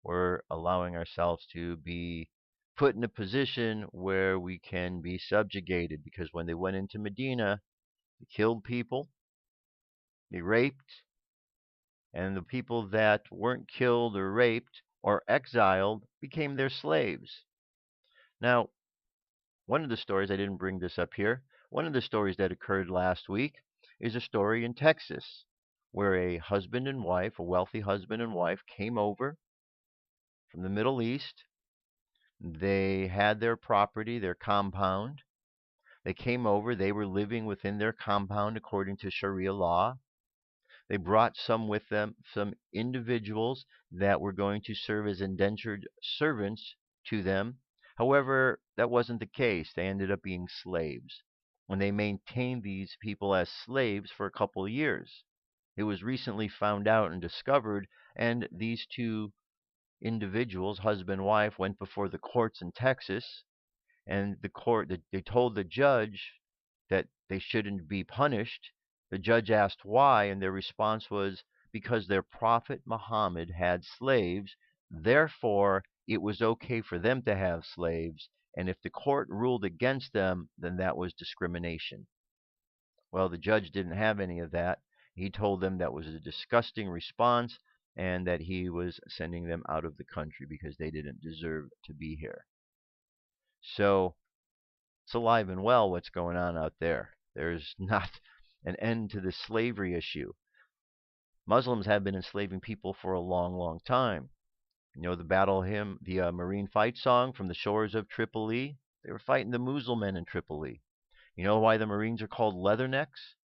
we're allowing ourselves to be put in a position where we can be subjugated. Because when they went into Medina, they killed people, they raped, and the people that weren't killed or raped or exiled became their slaves. Now, one of the stories, I didn't bring this up here, one of the stories that occurred last week is a story in Texas where a husband and wife, a wealthy husband and wife, came over from the Middle East. They had their property, their compound. They came over. They were living within their compound according to Sharia law. They brought some with them, some individuals that were going to serve as indentured servants to them. However, that wasn't the case. They ended up being slaves. And they maintained these people as slaves for a couple of years. It was recently found out and discovered, and these two individuals, husband and wife, went before the courts in Texas, and the court, they told the judge that they shouldn't be punished. The judge asked why, and their response was because their prophet Muhammad had slaves. Therefore, it was okay for them to have slaves. And if the court ruled against them, then that was discrimination. Well, the judge didn't have any of that. He told them that was a disgusting response and that he was sending them out of the country because they didn't deserve to be here. So it's alive and well what's going on out there. There's not an end to the slavery issue. Muslims have been enslaving people for a long, long time. You know the battle hymn, the Marine fight song from the shores of Tripoli? They were fighting the Muslims in Tripoli. You know why the Marines are called leathernecks?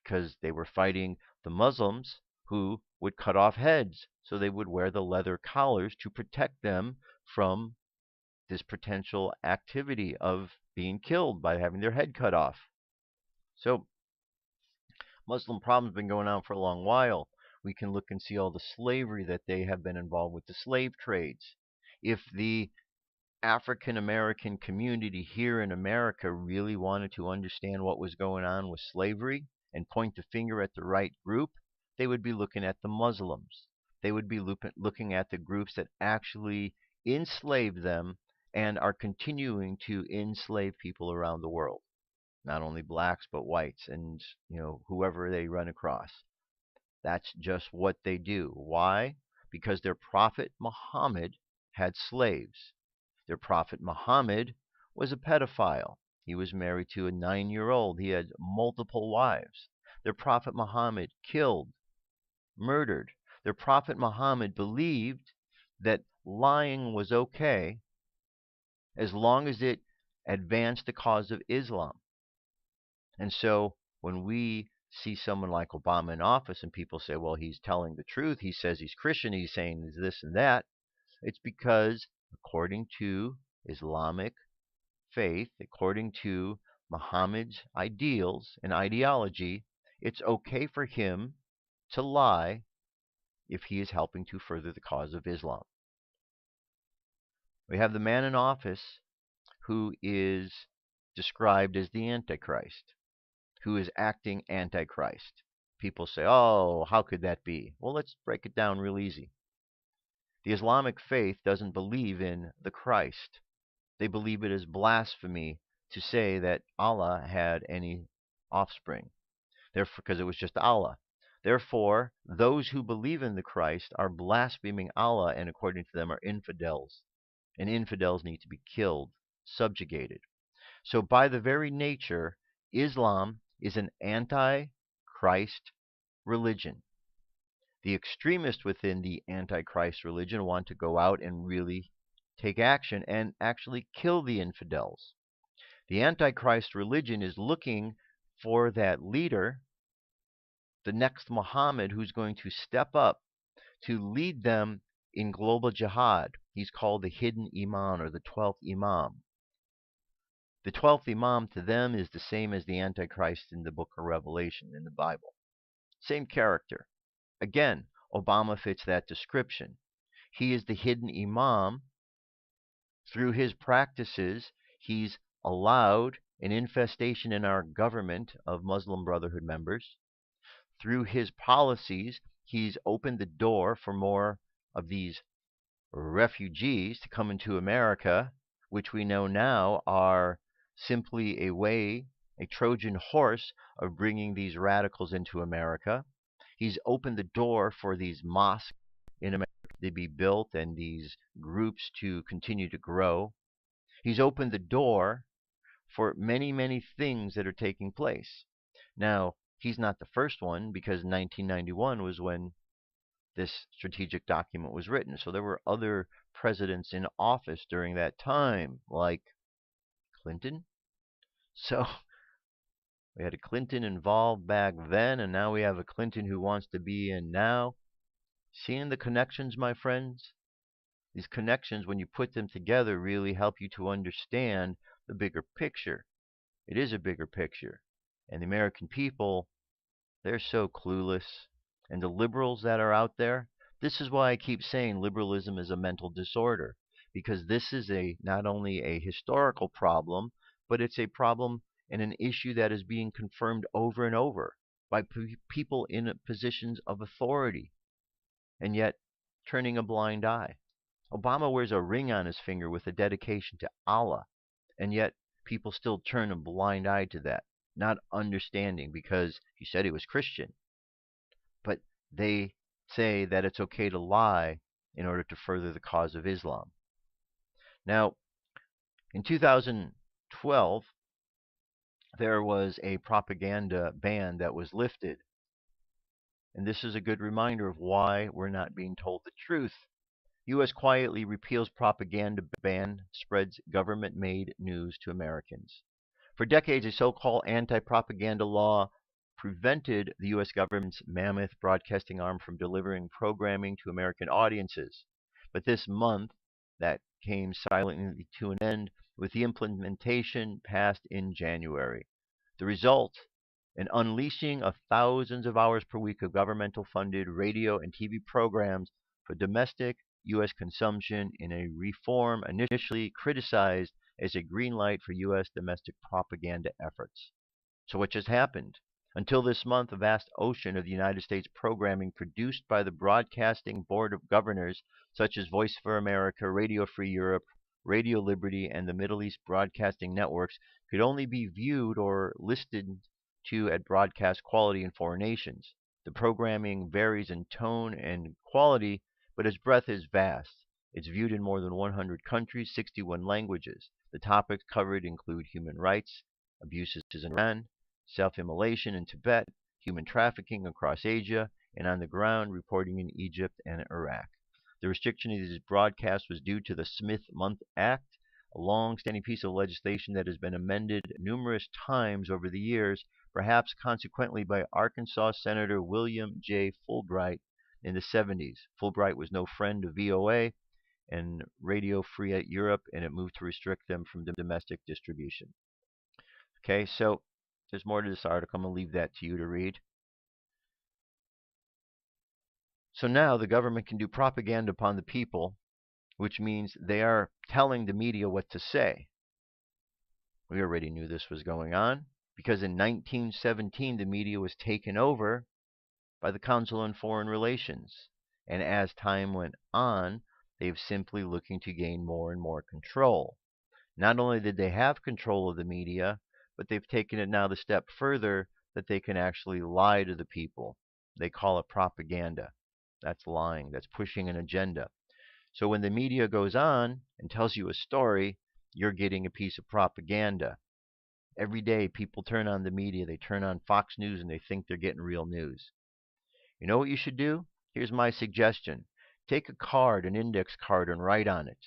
Because they were fighting the Muslims who would cut off heads. So they would wear the leather collars to protect them from this potential activity of being killed by having their head cut off. So Muslim problems have been going on for a long while. We can look and see all the slavery that they have been involved with, the slave trades. If the African American community here in America really wanted to understand what was going on with slavery and point the finger at the right group, they would be looking at the Muslims. They would be looking at the groups that actually enslaved them and are continuing to enslave people around the world. Not only blacks, but whites and, whoever they run across. That's just what they do. Why? Because their prophet Muhammad had slaves. Their prophet Muhammad was a pedophile. He was married to a 9-year-old. He had multiple wives. Their prophet Muhammad killed, murdered. Their prophet Muhammad believed that lying was okay as long as it advanced the cause of Islam. And so when we see someone like Obama in office and people say, well, he's telling the truth, he says he's Christian, he's saying this and that, it's because according to Islamic faith, according to Muhammad's ideals and ideology, it's okay for him to lie if he is helping to further the cause of Islam. We have the man in office who is described as the Antichrist, who is acting Antichrist. People say, oh, how could that be? Well, let's break it down real easy. The Islamic faith doesn't believe in the Christ. They believe it is blasphemy to say that Allah had any offspring, therefore, because it was just Allah. Therefore, those who believe in the Christ are blaspheming Allah, and according to them are infidels. And infidels need to be killed, subjugated. So by the very nature, Islam is an anti-Christ religion. The extremists within the anti-Christ religion want to go out and really take action and actually kill the infidels. The anti-Christ religion is looking for that leader, the next Muhammad, who's going to step up to lead them in global jihad. He's called the hidden Imam or the 12th Imam. The 12th Imam to them is the same as the Antichrist in the book of Revelation in the Bible. Same character. Again, Obama fits that description. He is the hidden Imam. Through his practices, he's allowed an infestation in our government of Muslim Brotherhood members. Through his policies, he's opened the door for more of these refugees to come into America, which we know now are simply a Trojan horse of bringing these radicals into America. He's opened the door for these mosques in America to be built and these groups to continue to grow. He's opened the door for many, many things that are taking place. Now, he's not the first one, because 1991 was when this strategic document was written. So there were other presidents in office during that time, like Clinton. So we had a Clinton involved back then, and now we have a Clinton who wants to be in now. Seeing the connections, my friends? These connections, when you put them together, really help you to understand the bigger picture. It is a bigger picture. And the American people, they're so clueless. And the liberals that are out there, this is why I keep saying liberalism is a mental disorder. Because this is not only a historical problem, but it's a problem and an issue that is being confirmed over and over. by people in positions of authority, and yet turning a blind eye. Obama wears a ring on his finger with a dedication to Allah, and yet people still turn a blind eye to that, not understanding because he said he was Christian. But they say that it's okay to lie in order to further the cause of Islam. Now, in 2012, there was a propaganda ban that was lifted. And this is a good reminder of why we're not being told the truth. U.S. quietly repeals propaganda ban, spreads government-made news to Americans. For decades, a so-called anti-propaganda law prevented the U.S. government's mammoth broadcasting arm from delivering programming to American audiences. But this month, that came silently to an end with the implementation passed in January. The result, an unleashing of thousands of hours per week of governmental-funded radio and TV programs for domestic U.S. consumption in a reform initially criticized as a green light for U.S. domestic propaganda efforts. So what just happened? Until this month, a vast ocean of the United States programming produced by the Broadcasting Board of Governors, such as Voice for America, Radio Free Europe, Radio Liberty, and the Middle East Broadcasting Networks, could only be viewed or listened to at broadcast quality in foreign nations. The programming varies in tone and quality, but its breadth is vast. It's viewed in more than 100 countries, 61 languages. The topics covered include human rights, abuses in Iran, self-immolation in Tibet, human trafficking across Asia, and on the ground reporting in Egypt and Iraq. The restriction of these broadcasts was due to the Smith-Mundt Act, a long-standing piece of legislation that has been amended numerous times over the years, perhaps consequently by Arkansas Senator William J. Fulbright in the 70s. Fulbright was no friend of VOA and Radio Free Europe, and it moved to restrict them from domestic distribution. Okay, so there's more to this article. I'm going to leave that to you to read. So now the government can do propaganda upon the people, which means they are telling the media what to say. We already knew this was going on because in 1917 the media was taken over by the Council on Foreign Relations. And as time went on, they've simply looking to gain more and more control. Not only did they have control of the media, but they've taken it now the step further that they can actually lie to the people. They call it propaganda. That's lying. That's pushing an agenda. So when the media goes on and tells you a story, you're getting a piece of propaganda. Every day people turn on the media. They turn on Fox News and they think they're getting real news. You know what you should do? Here's my suggestion. Take a card, an index card, and write on it.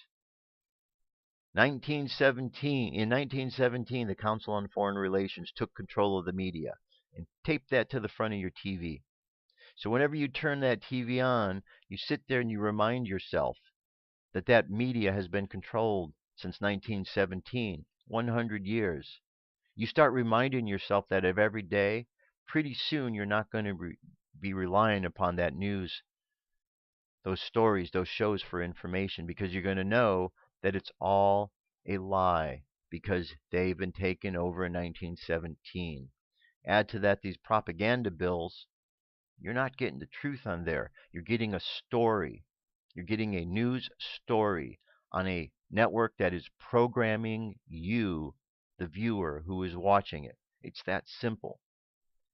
In 1917, the Council on Foreign Relations took control of the media, and tape that to the front of your TV. So whenever you turn that TV on, you sit there and you remind yourself that that media has been controlled since 1917, 100 years. You start reminding yourself that of every day, pretty soon you're not going to be relying upon that news, those stories, those shows for information, because you're going to know that it's all a lie because they've been taken over in 1917. Add to that these propaganda bills. You're not getting the truth on there. You're getting a story. You're getting a news story on a network that is programming you, the viewer who is watching it. It's that simple.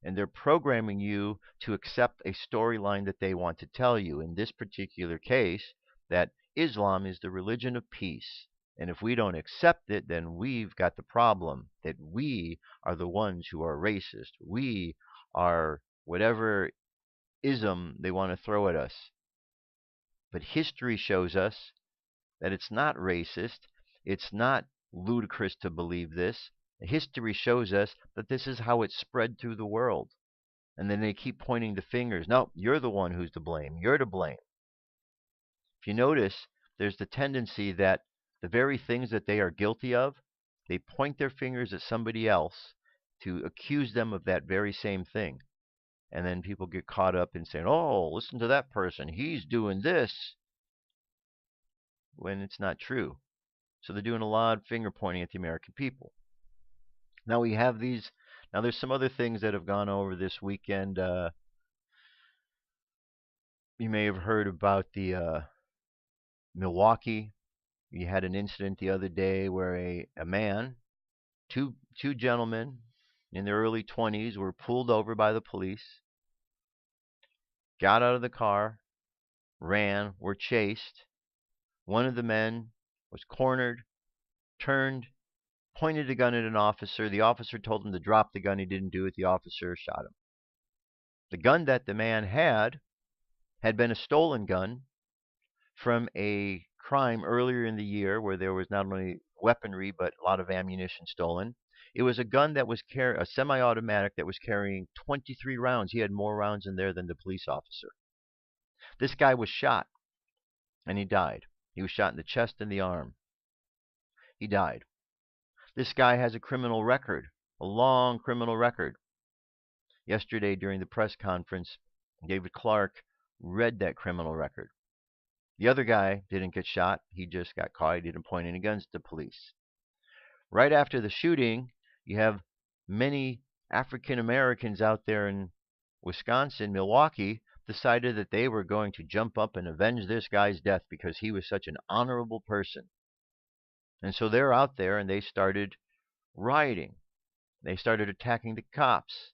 And they're programming you to accept a storyline that they want to tell you. In this particular case, that Islam is the religion of peace. And if we don't accept it, then we've got the problem that we are the ones who are racist. We are whatever ism they want to throw at us. But history shows us that it's not racist. It's not ludicrous to believe this. History shows us that this is how it spread through the world. And then they keep pointing the fingers. No, you're the one who's to blame. You're to blame. If you notice, there's the tendency that the very things that they are guilty of, they point their fingers at somebody else to accuse them of that very same thing. And then people get caught up in saying, oh, listen to that person. He's doing this. When it's not true. So they're doing a lot of finger pointing at the American people. Now we have these Now, there's some other things that have gone over this weekend. You may have heard about the Milwaukee. You had an incident the other day where a man, two gentlemen in their early 20s, were pulled over by the police, got out of the car, ran, were chased. One of the men was cornered, turned, pointed a gun at an officer. The officer told him to drop the gun. He didn't do it. The officer shot him. The gun that the man had been a stolen gun from a crime earlier in the year where there was not only weaponry but a lot of ammunition stolen. It was a gun that was a semi-automatic that was carrying 23 rounds. He had more rounds in there than the police officer. This guy was shot, and he died. He was shot in the chest and the arm. He died. This guy has a criminal record, a long criminal record. Yesterday during the press conference, David Clark read that criminal record. The other guy didn't get shot. He just got caught. He didn't point any guns to police. Right after the shooting, you have many African Americans out there in Wisconsin, Milwaukee, decided that they were going to jump up and avenge this guy's death because he was such an honorable person. And so they're out there and they started rioting. They started attacking the cops.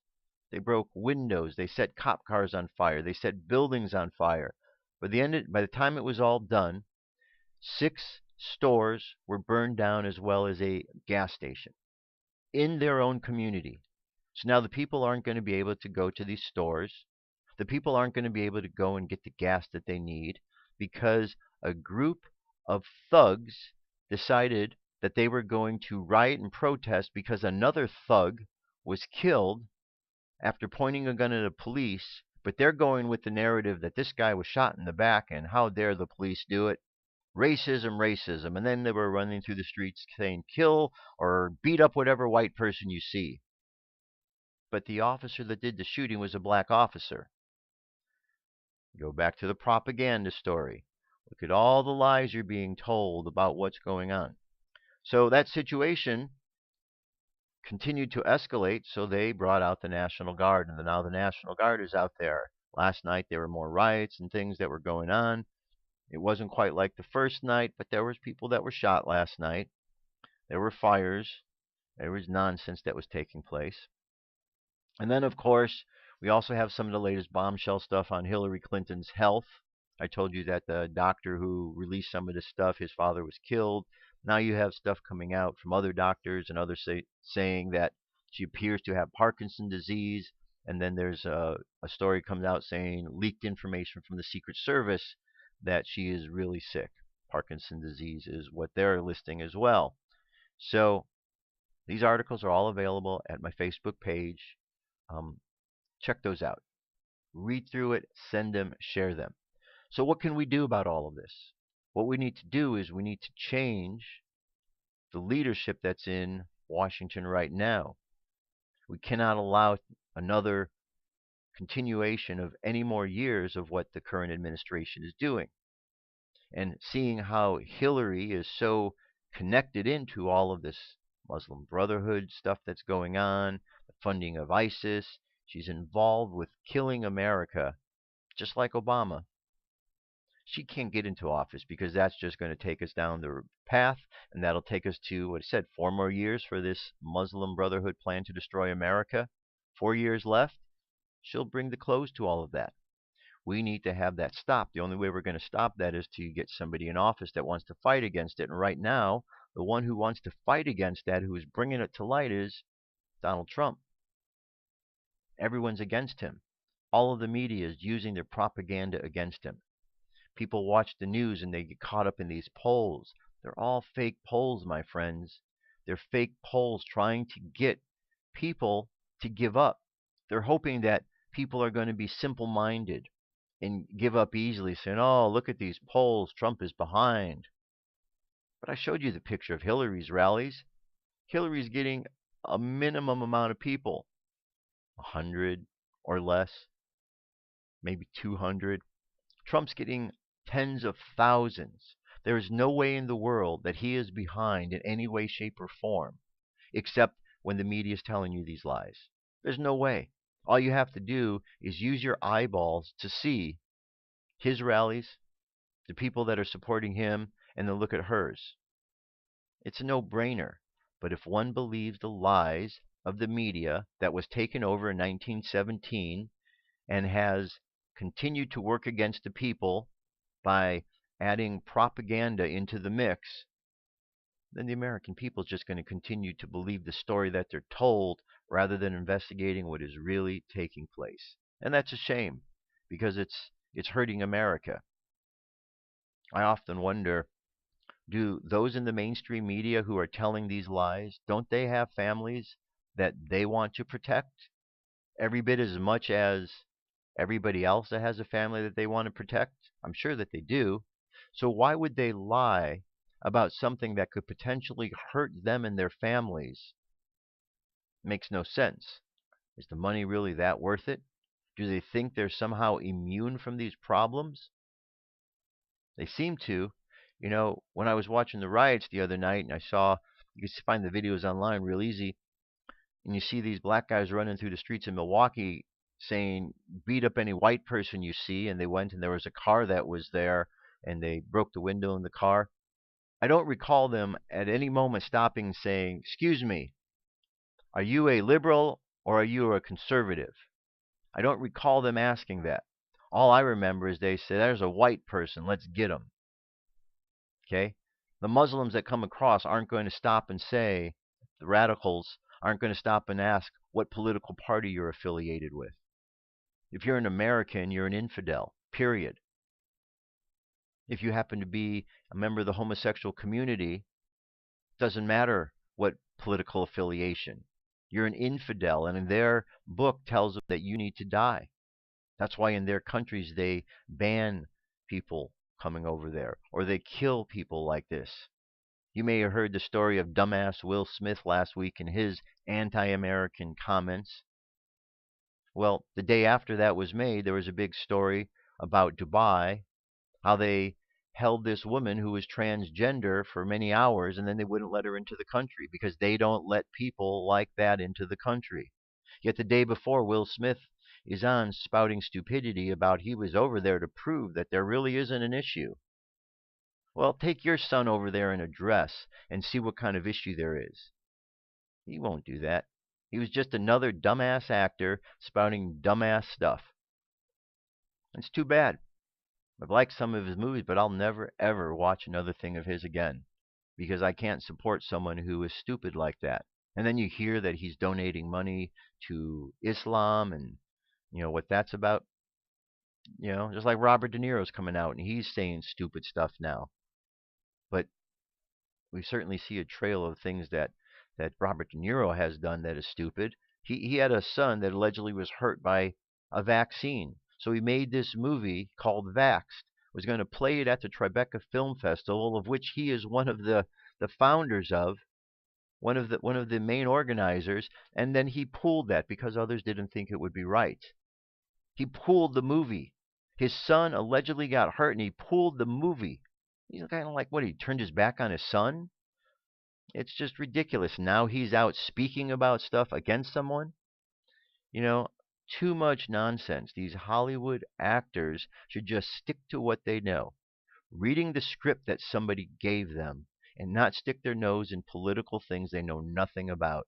They broke windows. They set cop cars on fire. They set buildings on fire. By the time it was all done, 6 stores were burned down as well as a gas station in their own community. So now the people aren't going to be able to go to these stores. The people aren't going to be able to go and get the gas that they need because a group of thugs decided that they were going to riot and protest because another thug was killed after pointing a gun at the police, but they're going with the narrative that this guy was shot in the back and how dare the police do it. Racism, racism. And then they were running through the streets saying kill or beat up whatever white person you see. But the officer that did the shooting was a black officer. Go back to the propaganda story. Look at all the lies you're being told about what's going on. So that situation continued to escalate, so they brought out the National Guard, and now the National Guard is out there. Last night there were more riots and things that were going on. It wasn't quite like the first night, but there was people that were shot last night. There were fires. There was nonsense that was taking place. And then, of course, we also have some of the latest bombshell stuff on Hillary Clinton's health. I told you that the doctor who released some of this stuff, his father was killed. Now you have stuff coming out from other doctors and others saying that she appears to have Parkinson's disease. And then there's a story comes out saying leaked information from the Secret Service that she is really sick. Parkinson's disease is what they're listing as well. So these articles are all available at my Facebook page. Check those out. Read through it, send them, share them. So what can we do about all of this? What we need to do is we need to change the leadership that's in Washington right now. We cannot allow another continuation of any more years of what the current administration is doing. And seeing how Hillary is so connected into all of this Muslim Brotherhood stuff that's going on, the funding of ISIS, she's involved with killing America, just like Obama. She can't get into office because that's just going to take us down the path, and that'll take us to, what I said, 4 more years for this Muslim Brotherhood plan to destroy America. 4 years left. She'll bring the close to all of that. We need to have that stop. The only way we're going to stop that is to get somebody in office that wants to fight against it. And right now, the one who wants to fight against that, who is bringing it to light, is Donald Trump. Everyone's against him. All of the media is using their propaganda against him. People watch the news and they get caught up in these polls. They're all fake polls, my friends. They're fake polls trying to get people to give up. They're hoping that people are going to be simple-minded and give up easily, saying, oh, look at these polls, Trump is behind. But I showed you the picture of Hillary's rallies. Hillary's getting a minimum amount of people, 100 or less, maybe 200. Trump's getting tens of thousands. There is no way in the world that he is behind in any way, shape, or form, except when the media is telling you these lies. There's no way. All you have to do is use your eyeballs to see his rallies, the people that are supporting him, and then look at hers. It's a no-brainer. But if one believes the lies of the media that was taken over in 1917 and has continued to work against the people by adding propaganda into the mix, then the American people is just going to continue to believe the story that they're told rather than investigating what is really taking place. And that's a shame because it's hurting America. I often wonder, do those in the mainstream media who are telling these lies, don't they have families that they want to protect every bit as much as everybody else that has a family that they want to protect? I'm sure that they do. So why would they lie about something that could potentially hurt them and their families? Makes no sense. Is the money really that worth it? Do they think they're somehow immune from these problems? They seem to. You know, when I was watching the riots the other night and I saw, you can find the videos online real easy, and you see these black guys running through the streets in Milwaukee saying, beat up any white person you see, and they went and there was a car that was there and they broke the window in the car. I don't recall them at any moment stopping and saying, excuse me, are you a liberal or are you a conservative? I don't recall them asking that. All I remember is they said, there's a white person, let's get him. Okay? The Muslims that come across aren't going to stop and say, the radicals aren't going to stop and ask what political party you're affiliated with. If you're an American, you're an infidel, period. If you happen to be a member of the homosexual community, doesn't matter what political affiliation. You're an infidel, and in their book tells them that you need to die. That's why in their countries they ban people coming over there, or they kill people like this. You may have heard the story of dumbass Will Smith last week in his anti-American comments. Well, the day after that was made, there was a big story about Dubai, how they held this woman who was transgender for many hours, and then they wouldn't let her into the country because they don't let people like that into the country. Yet the day before, Will Smith is on spouting stupidity about he was over there to prove that there really isn't an issue. Well, take your son over there in a dress and see what kind of issue there is. He won't do that. He was just another dumbass actor spouting dumbass stuff. It's too bad. I've liked some of his movies, but I'll never, ever watch another thing of his again because I can't support someone who is stupid like that. And then you hear that he's donating money to Islam and, you know, what that's about. You know, just like Robert De Niro's coming out and he's saying stupid stuff now. But we certainly see a trail of things that Robert De Niro has done that is stupid. He had a son that allegedly was hurt by a vaccine. So he made this movie called Vaxxed. Was going to play it at the Tribeca Film Festival, of which he is one of the founders of, one of the main organizers, and then he pulled that because others didn't think it would be right. He pulled the movie. His son allegedly got hurt and he pulled the movie. He's kind of like, what, he turned his back on his son? It's just ridiculous. Now he's out speaking about stuff against someone. You know, too much nonsense. These Hollywood actors should just stick to what they know. Reading the script that somebody gave them and not stick their nose in political things they know nothing about.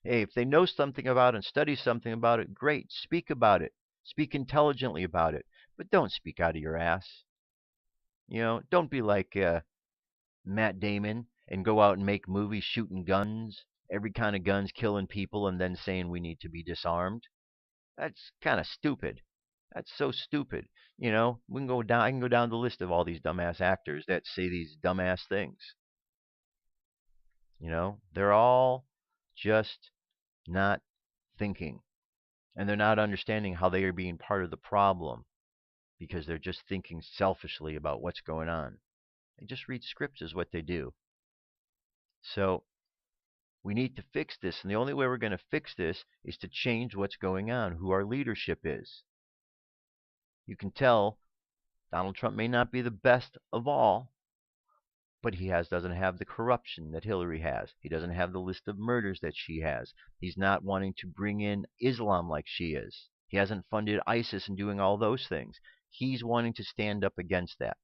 Hey, if they know something about it and study something about it, great. Speak about it. Speak intelligently about it. But don't speak out of your ass. You know, don't be like Matt Damon and go out and make movies shooting guns, every kind of guns, killing people, and then saying we need to be disarmed. That's kind of stupid. That's so stupid. You know, we can go down. I can go down the list of all these dumbass actors that say these dumbass things. You know, they're all just not thinking, and they're not understanding how they are being part of the problem because they're just thinking selfishly about what's going on. They just read scripts is what they do. So we need to fix this, and the only way we're going to fix this is to change what's going on, who our leadership is. You can tell Donald Trump may not be the best of all, But he doesn't have the corruption that Hillary has. He doesn't have the list of murders that she has. He's not wanting to bring in Islam like she is. He hasn't funded ISIS and doing all those things. He's wanting to stand up against that.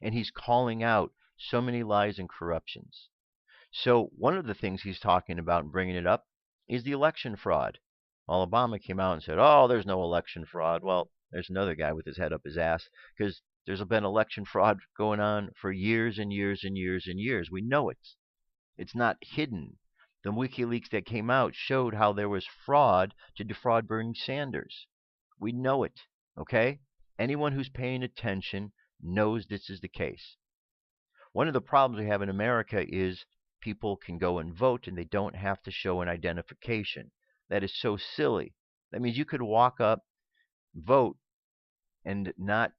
And he's calling out so many lies and corruptions. So one of the things he's talking about and bringing it up is the election fraud. Well, Obama came out and said, oh, there's no election fraud. Well, there's another guy with his head up his ass, because there's been election fraud going on for years and years and years and years. We know it. It's not hidden. The WikiLeaks that came out showed how there was fraud to defraud Bernie Sanders. We know it, okay? Anyone who's paying attention knows this is the case. One of the problems we have in America is people can go and vote and they don't have to show an identification. That is so silly. That means you could walk up, vote, and not,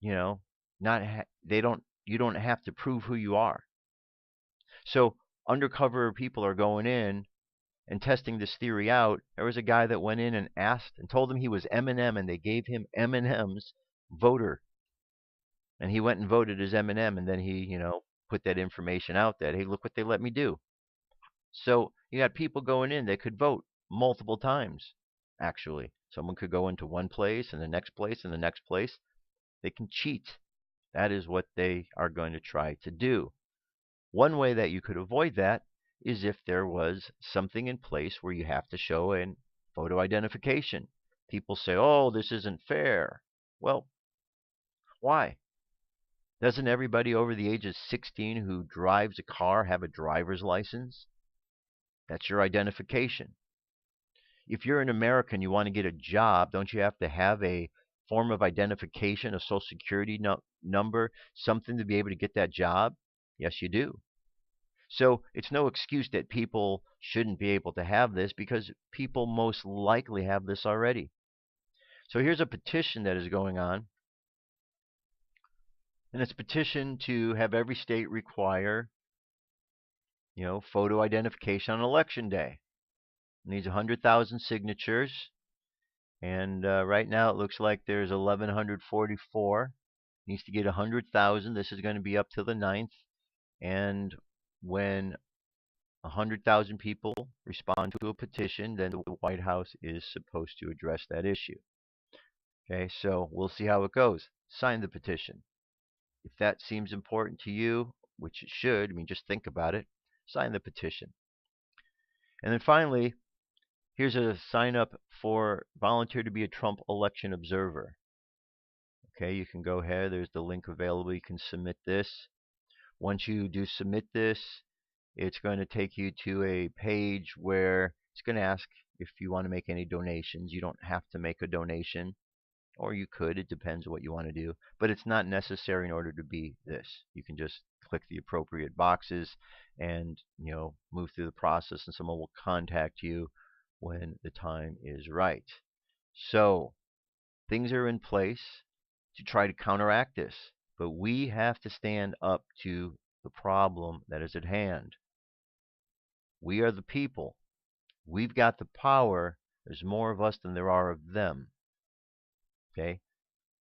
you don't have to prove who you are. So undercover people are going in and testing this theory out. There was a guy that went in and asked and told him he was Eminem, and they gave him Eminem's voter. And he went and voted as Eminem, and then he, put that information out that, hey, look what they let me do. So you got people going in, they could vote multiple times, actually. Someone could go into one place and the next place and the next place. They can cheat. That is what they are going to try to do. One way that you could avoid that is if there was something in place where you have to show a photo identification. People say, oh, this isn't fair. Well, why? Doesn't everybody over the age of 16 who drives a car have a driver's license? That's your identification. If you're an American, you want to get a job, don't you have to have a form of identification, a social security number, something to be able to get that job? Yes, you do. So it's no excuse that people shouldn't be able to have this, because people most likely have this already. So here's a petition that is going on. And it's a petition to have every state require, photo identification on election day. It needs 100,000 signatures. And right now it looks like there's 1,144. Needs to get 100,000. This is going to be up to the 9th. And when 100,000 people respond to a petition, then the White House is supposed to address that issue. Okay, so we'll see how it goes. Sign the petition. If that seems important to you, which it should, just think about it, sign the petition. And then finally, here's a sign up for volunteer to be a Trump election observer. Okay, you can go ahead. There's the link available. You can submit this. Once you do submit this, it's going to take you to a page where it's going to ask if you want to make any donations. You don't have to make a donation, or you could. It depends what you want to do. But it's not necessary in order to be this. You can just click the appropriate boxes and move through the process, and someone will contact you when the time is right. So things are in place to try to counteract this, but we have to stand up to the problem that is at hand. We are the people. We've got the power. There's more of us than there are of them. Okay?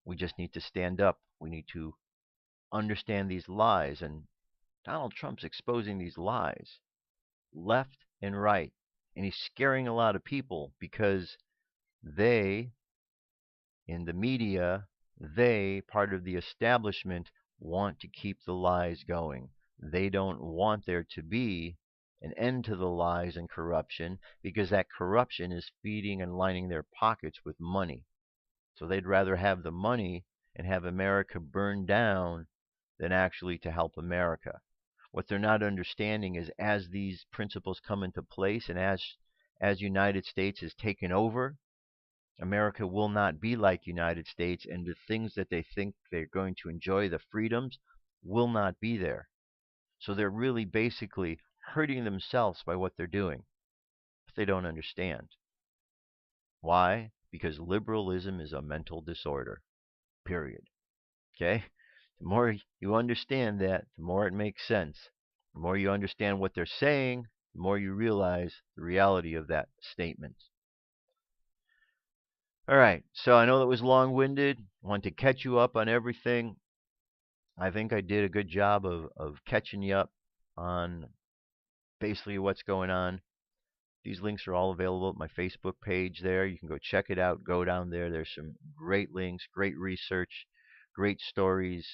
We just need to stand up. We need to understand these lies, and Donald Trump's exposing these lies left and right, and he's scaring a lot of people because they, in the media, part of the establishment, want to keep the lies going. They don't want there to be an end to the lies and corruption, because that corruption is feeding and lining their pockets with money. So they'd rather have the money and have America burned down than actually to help America. What they're not understanding is, as these principles come into place and as United States is taken over, America will not be like United States, and the things that they think they're going to enjoy, the freedoms, will not be there. So they're really basically hurting themselves by what they're doing. But they don't understand. Why? Because liberalism is a mental disorder. Period. Okay? The more you understand that, the more it makes sense. The more you understand what they're saying, the more you realize the reality of that statement. All right, so I know that was long-winded. I want to catch you up on everything. I think I did a good job of catching you up on basically what's going on. These links are all available at my Facebook page there. You can go check it out. Go down there. There's some great links, great research, great stories.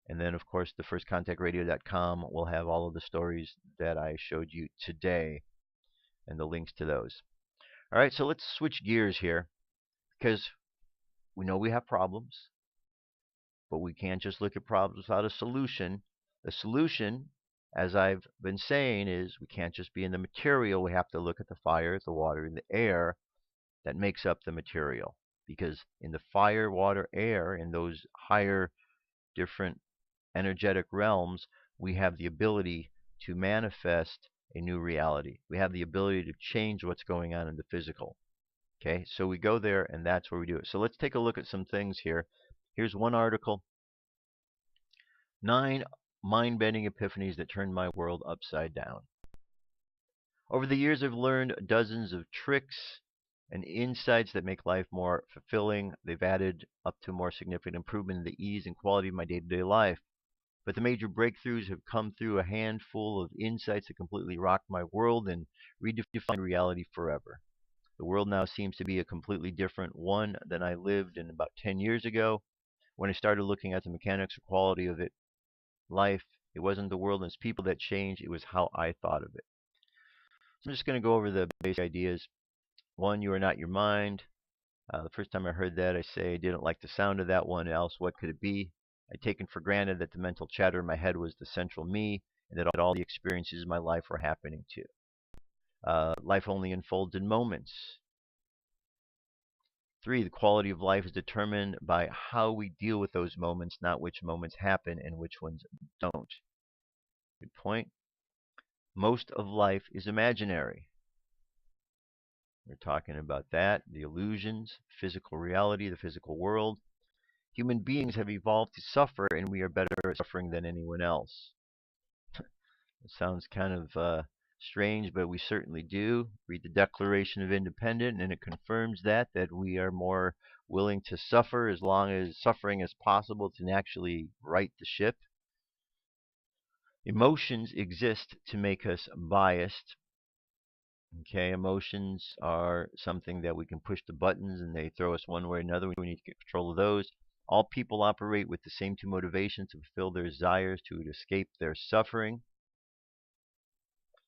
And then, of course, the firstcontactradio.com will have all of the stories that I showed you today and the links to those. All right, so let's switch gears here because we know we have problems, but we can't just look at problems without a solution. The solution, as I've been saying, is we can't just be in the material. We have to look at the fire, the water, and the air that makes up the material. Because in the fire, water, air, in those higher, different energetic realms, we have the ability to manifest a new reality. We have the ability to change what's going on in the physical. Okay, so we go there, and that's where we do it. So let's take a look at some things here. Here's one article: 9 mind-bending epiphanies that turned my world upside down. Over the years, I've learned dozens of tricks and insights that make life more fulfilling. They've added up to more significant improvement in the ease and quality of my day-to-day life. But the major breakthroughs have come through a handful of insights that completely rocked my world and redefined reality forever. The world now seems to be a completely different one than I lived in about 10 years ago. When I started looking at the mechanics or quality of life, it wasn't the world and its people that changed, it was how I thought of it. So I'm just going to go over the basic ideas. One, you are not your mind. The first time I heard that, I say I didn't like the sound of that one. Else, what could it be? I'd taken for granted that the mental chatter in my head was the central me, and that all the experiences in my life were happening to. Life only unfolds in moments. 3, the quality of life is determined by how we deal with those moments, not which moments happen and which ones don't. Good point. Most of life is imaginary. We're talking about that, the illusions, physical reality, the physical world. Human beings have evolved to suffer, and we are better at suffering than anyone else. It sounds kind of strange, but we certainly do. Read the Declaration of Independence, and it confirms that we are more willing to suffer as long as suffering is possible to actually right the ship. Emotions exist to make us biased. Okay, emotions are something that we can push the buttons and they throw us one way or another. We need to get control of those. All people operate with the same 2 motivations: to fulfill their desires, to escape their suffering.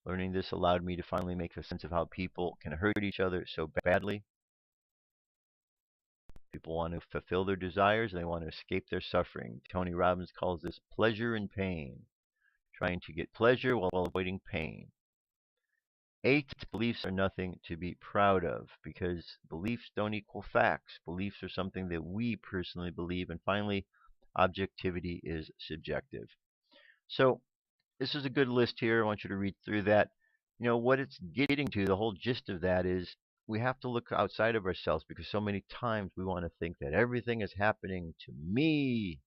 Learning this allowed me to finally make a sense of how people can hurt each other so badly. People want to fulfill their desires and they want to escape their suffering. Tony Robbins calls this pleasure and pain. Trying to get pleasure while avoiding pain. 8, beliefs are nothing to be proud of because beliefs don't equal facts. Beliefs are something that we personally believe. And finally, objectivity is subjective. So this is a good list here. I want you to read through that. You know, what it's getting to, the whole gist of that is we have to look outside of ourselves because so many times we want to think that everything is happening to me.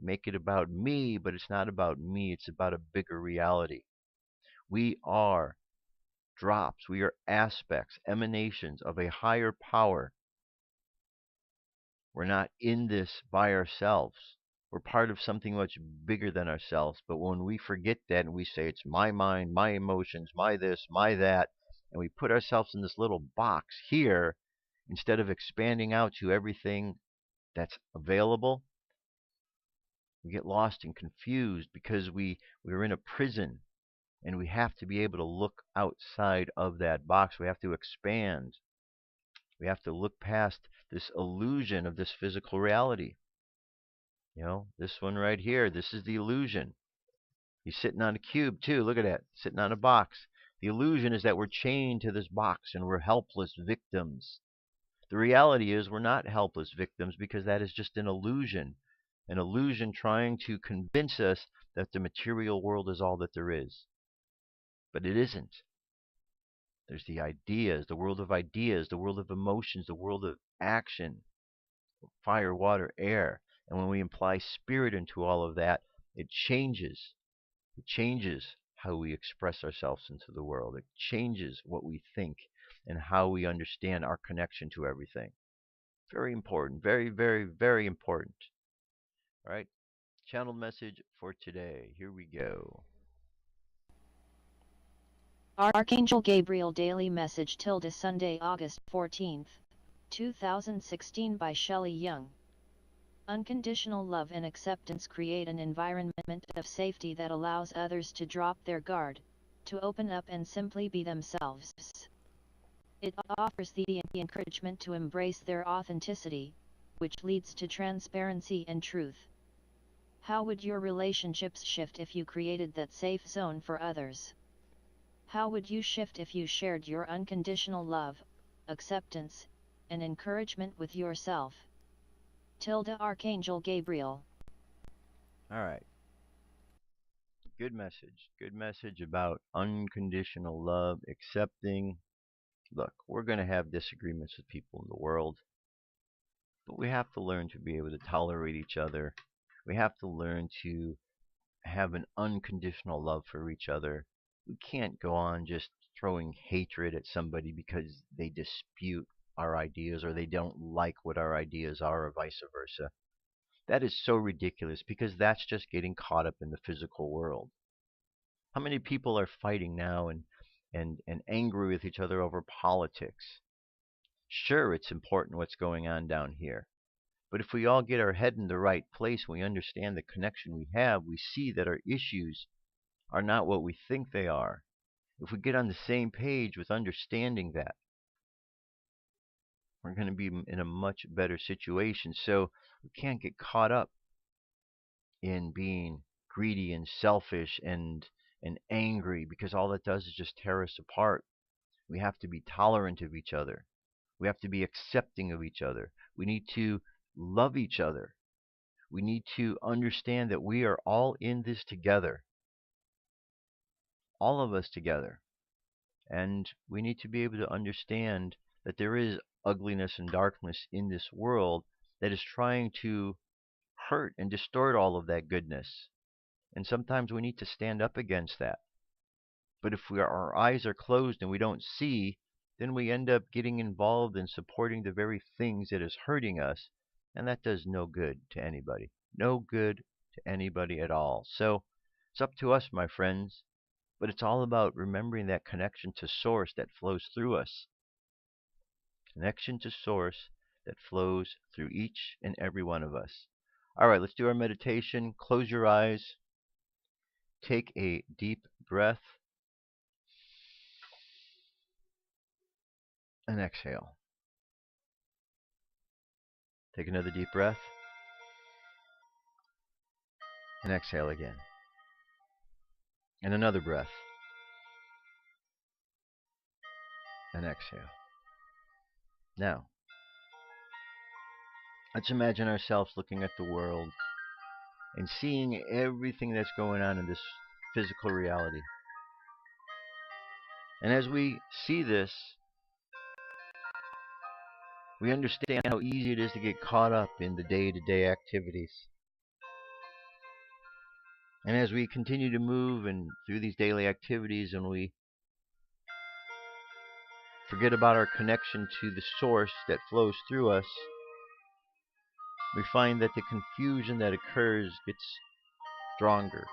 Make it about me, but it's not about me. It's about a bigger reality. We are drops. We are aspects, emanations of a higher power. We're not in this by ourselves. We're part of something much bigger than ourselves. But when we forget that and we say it's my mind, my emotions, my this, my that, and we put ourselves in this little box here, instead of expanding out to everything that's available, we get lost and confused because we're in a prison. And we have to be able to look outside of that box. We have to expand. We have to look past this illusion of this physical reality. You know, this one right here, this is the illusion. He's sitting on a cube too. Look at that, sitting on a box. The illusion is that we're chained to this box and we're helpless victims. The reality is we're not helpless victims because that is just an illusion trying to convince us that the material world is all that there is. But it isn't. There's the ideas, the world of ideas, the world of emotions, the world of action, fire, water, air. And when we imply spirit into all of that, it changes. It changes how we express ourselves into the world. It changes what we think and how we understand our connection to everything. Very important. Very, very, very important. All right. channeled message for today. Here we go. Archangel Gabriel Daily Message tilde Sunday, August 14th, 2016 by Shelley Young. Unconditional love and acceptance create an environment of safety that allows others to drop their guard, to open up and simply be themselves. It offers the encouragement to embrace their authenticity, which leads to transparency and truth. How would your relationships shift if you created that safe zone for others? How would you shift if you shared your unconditional love, acceptance, and encouragement with yourself? Tilde Archangel Gabriel. All right. Good message. Good message about unconditional love, accepting. Look, we're going to have disagreements with people in the world, but we have to learn to be able to tolerate each other. We have to learn to have an unconditional love for each other. We can't go on just throwing hatred at somebody because they dispute our ideas or they don't like what our ideas are, or vice versa. That is so ridiculous, because that's just getting caught up in the physical world. How many people are fighting now and angry with each other over politics? Sure, it's important what's going on down here. But if we all get our head in the right place, we understand the connection we have, we see that our issues are not what we think they are. If we get on the same page with understanding that, we're going to be in a much better situation. So we can't get caught up in being greedy and selfish and angry, because all that does is just tear us apart. We have to be tolerant of each other. We have to be accepting of each other. We need to love each other. We need to understand that we are all in this together. All of us together. And we need to be able to understand that there is ugliness and darkness in this world that is trying to hurt and distort all of that goodness. And sometimes we need to stand up against that. But if our eyes are closed and we don't see, then we end up getting involved in supporting the very things that is hurting us. And that does no good to anybody. No good to anybody at all. So it's up to us, my friends. But it's all about remembering that connection to Source that flows through us. Connection to Source that flows through each and every one of us. All right, let's do our meditation. Close your eyes. Take a deep breath. And exhale. Take another deep breath. And exhale again. And another breath. And exhale. Now, let's imagine ourselves looking at the world and seeing everything that's going on in this physical reality. And as we see this, we understand how easy it is to get caught up in the day-to-day activities. And as we continue to move and through these daily activities, and we forget about our connection to the Source that flows through us, we find that the confusion that occurs gets stronger.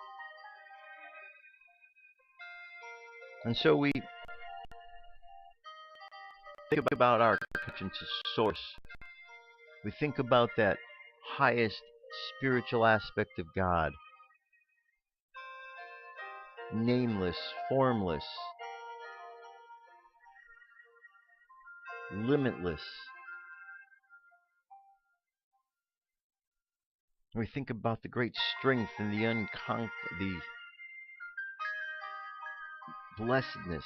And so we think about our connection to Source. We think about that highest spiritual aspect of God. Nameless, formless, limitless. We think about the great strength and the blessedness,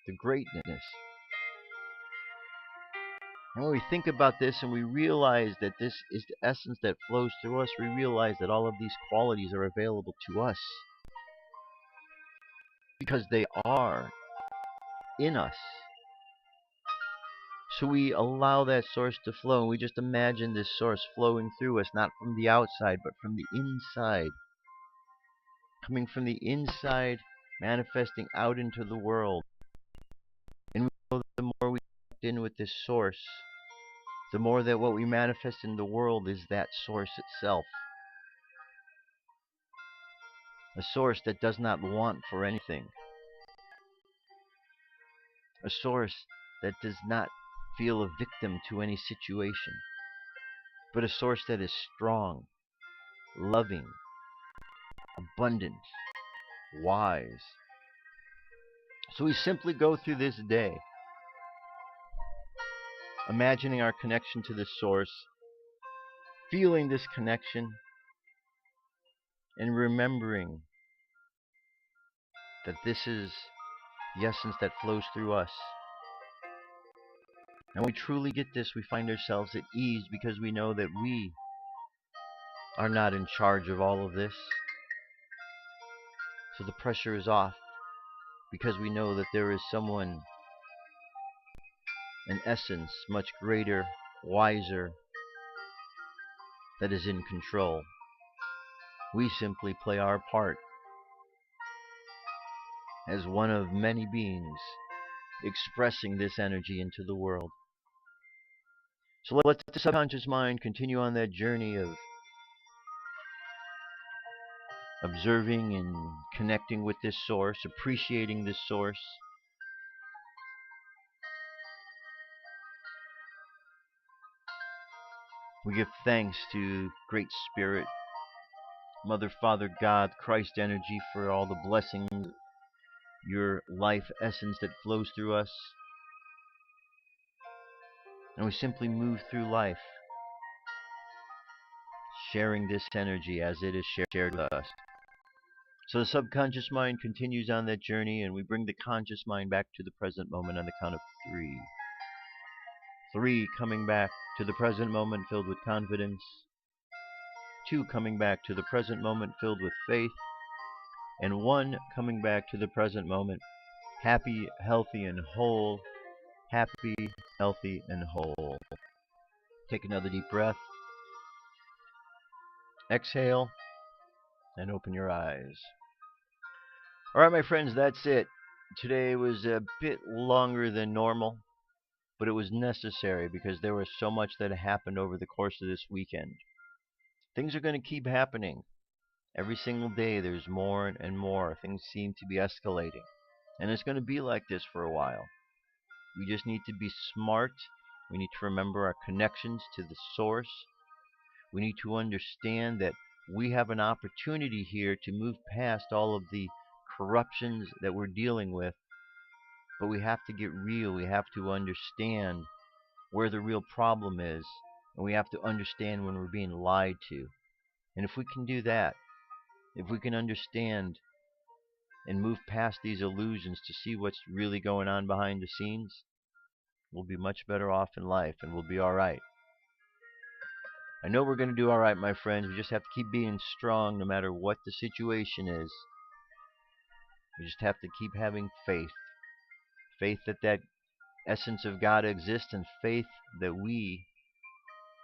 the greatness. And when we think about this and we realize that this is the essence that flows through us, we realize that all of these qualities are available to us because they are in us. So we allow that Source to flow, and we just imagine this Source flowing through us, not from the outside, but from the inside. Coming from the inside, manifesting out into the world. And we know that the more we connect in with this Source, the more that what we manifest in the world is that Source itself. a source that does not want for anything, a source that does not feel a victim to any situation, but a source that is strong, loving, abundant, wise. So we simply go through this day, imagining our connection to this source, feeling this connection, and remembering that this is the essence that flows through us. And when we truly get this, we find ourselves at ease because we know that we are not in charge of all of this. So the pressure is off because we know that there is someone, an essence much greater, wiser, that is in control. We simply play our part as one of many beings expressing this energy into the world. So let the subconscious mind continue on that journey of observing and connecting with this source, appreciating this source. We give thanks to Great Spirit, Mother, Father, God, Christ energy for all the blessings, your life essence that flows through us. And we simply move through life, sharing this energy as it is shared with us. So the subconscious mind continues on that journey, and we bring the conscious mind back to the present moment on the count of 3. 3 coming back to the present moment filled with confidence. 2 coming back to the present moment filled with faith. And 1 coming back to the present moment happy, healthy, and whole. Happy, healthy, and whole. Take another deep breath. Exhale, and open your eyes. All right, my friends, that's it. Today was a bit longer than normal, but it was necessary because there was so much that happened over the course of this weekend. Things are going to keep happening. Every single day there's more and more. Things seem to be escalating. And it's going to be like this for a while. We just need to be smart. We need to remember our connections to the source. We need to understand that we have an opportunity here to move past all of the corruptions that we're dealing with. But we have to get real. We have to understand where the real problem is. And we have to understand when we're being lied to. And if we can do that, if we can understand and move past these illusions to see what's really going on behind the scenes, we'll be much better off in life and we'll be all right. I know we're going to do all right, my friends. We just have to keep being strong no matter what the situation is. We just have to keep having faith. Faith that that essence of God exists, and faith that we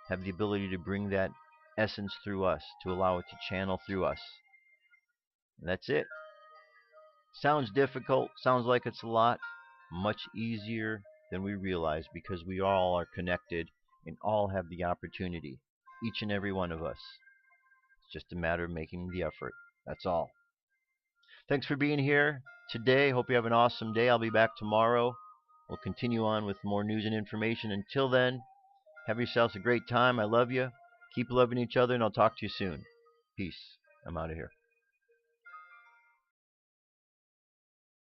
have the ability to bring that essence through us, to allow it to channel through us. And that's it. Sounds difficult, sounds like it's a lot. Much easier than we realize because we all are connected and all have the opportunity. Each and every one of us. It's just a matter of making the effort. That's all. Thanks for being here today. Hope you have an awesome day. I'll be back tomorrow. We'll continue on with more news and information. Until then, have yourselves a great time. I love you. Keep loving each other, and I'll talk to you soon. Peace. I'm out of here.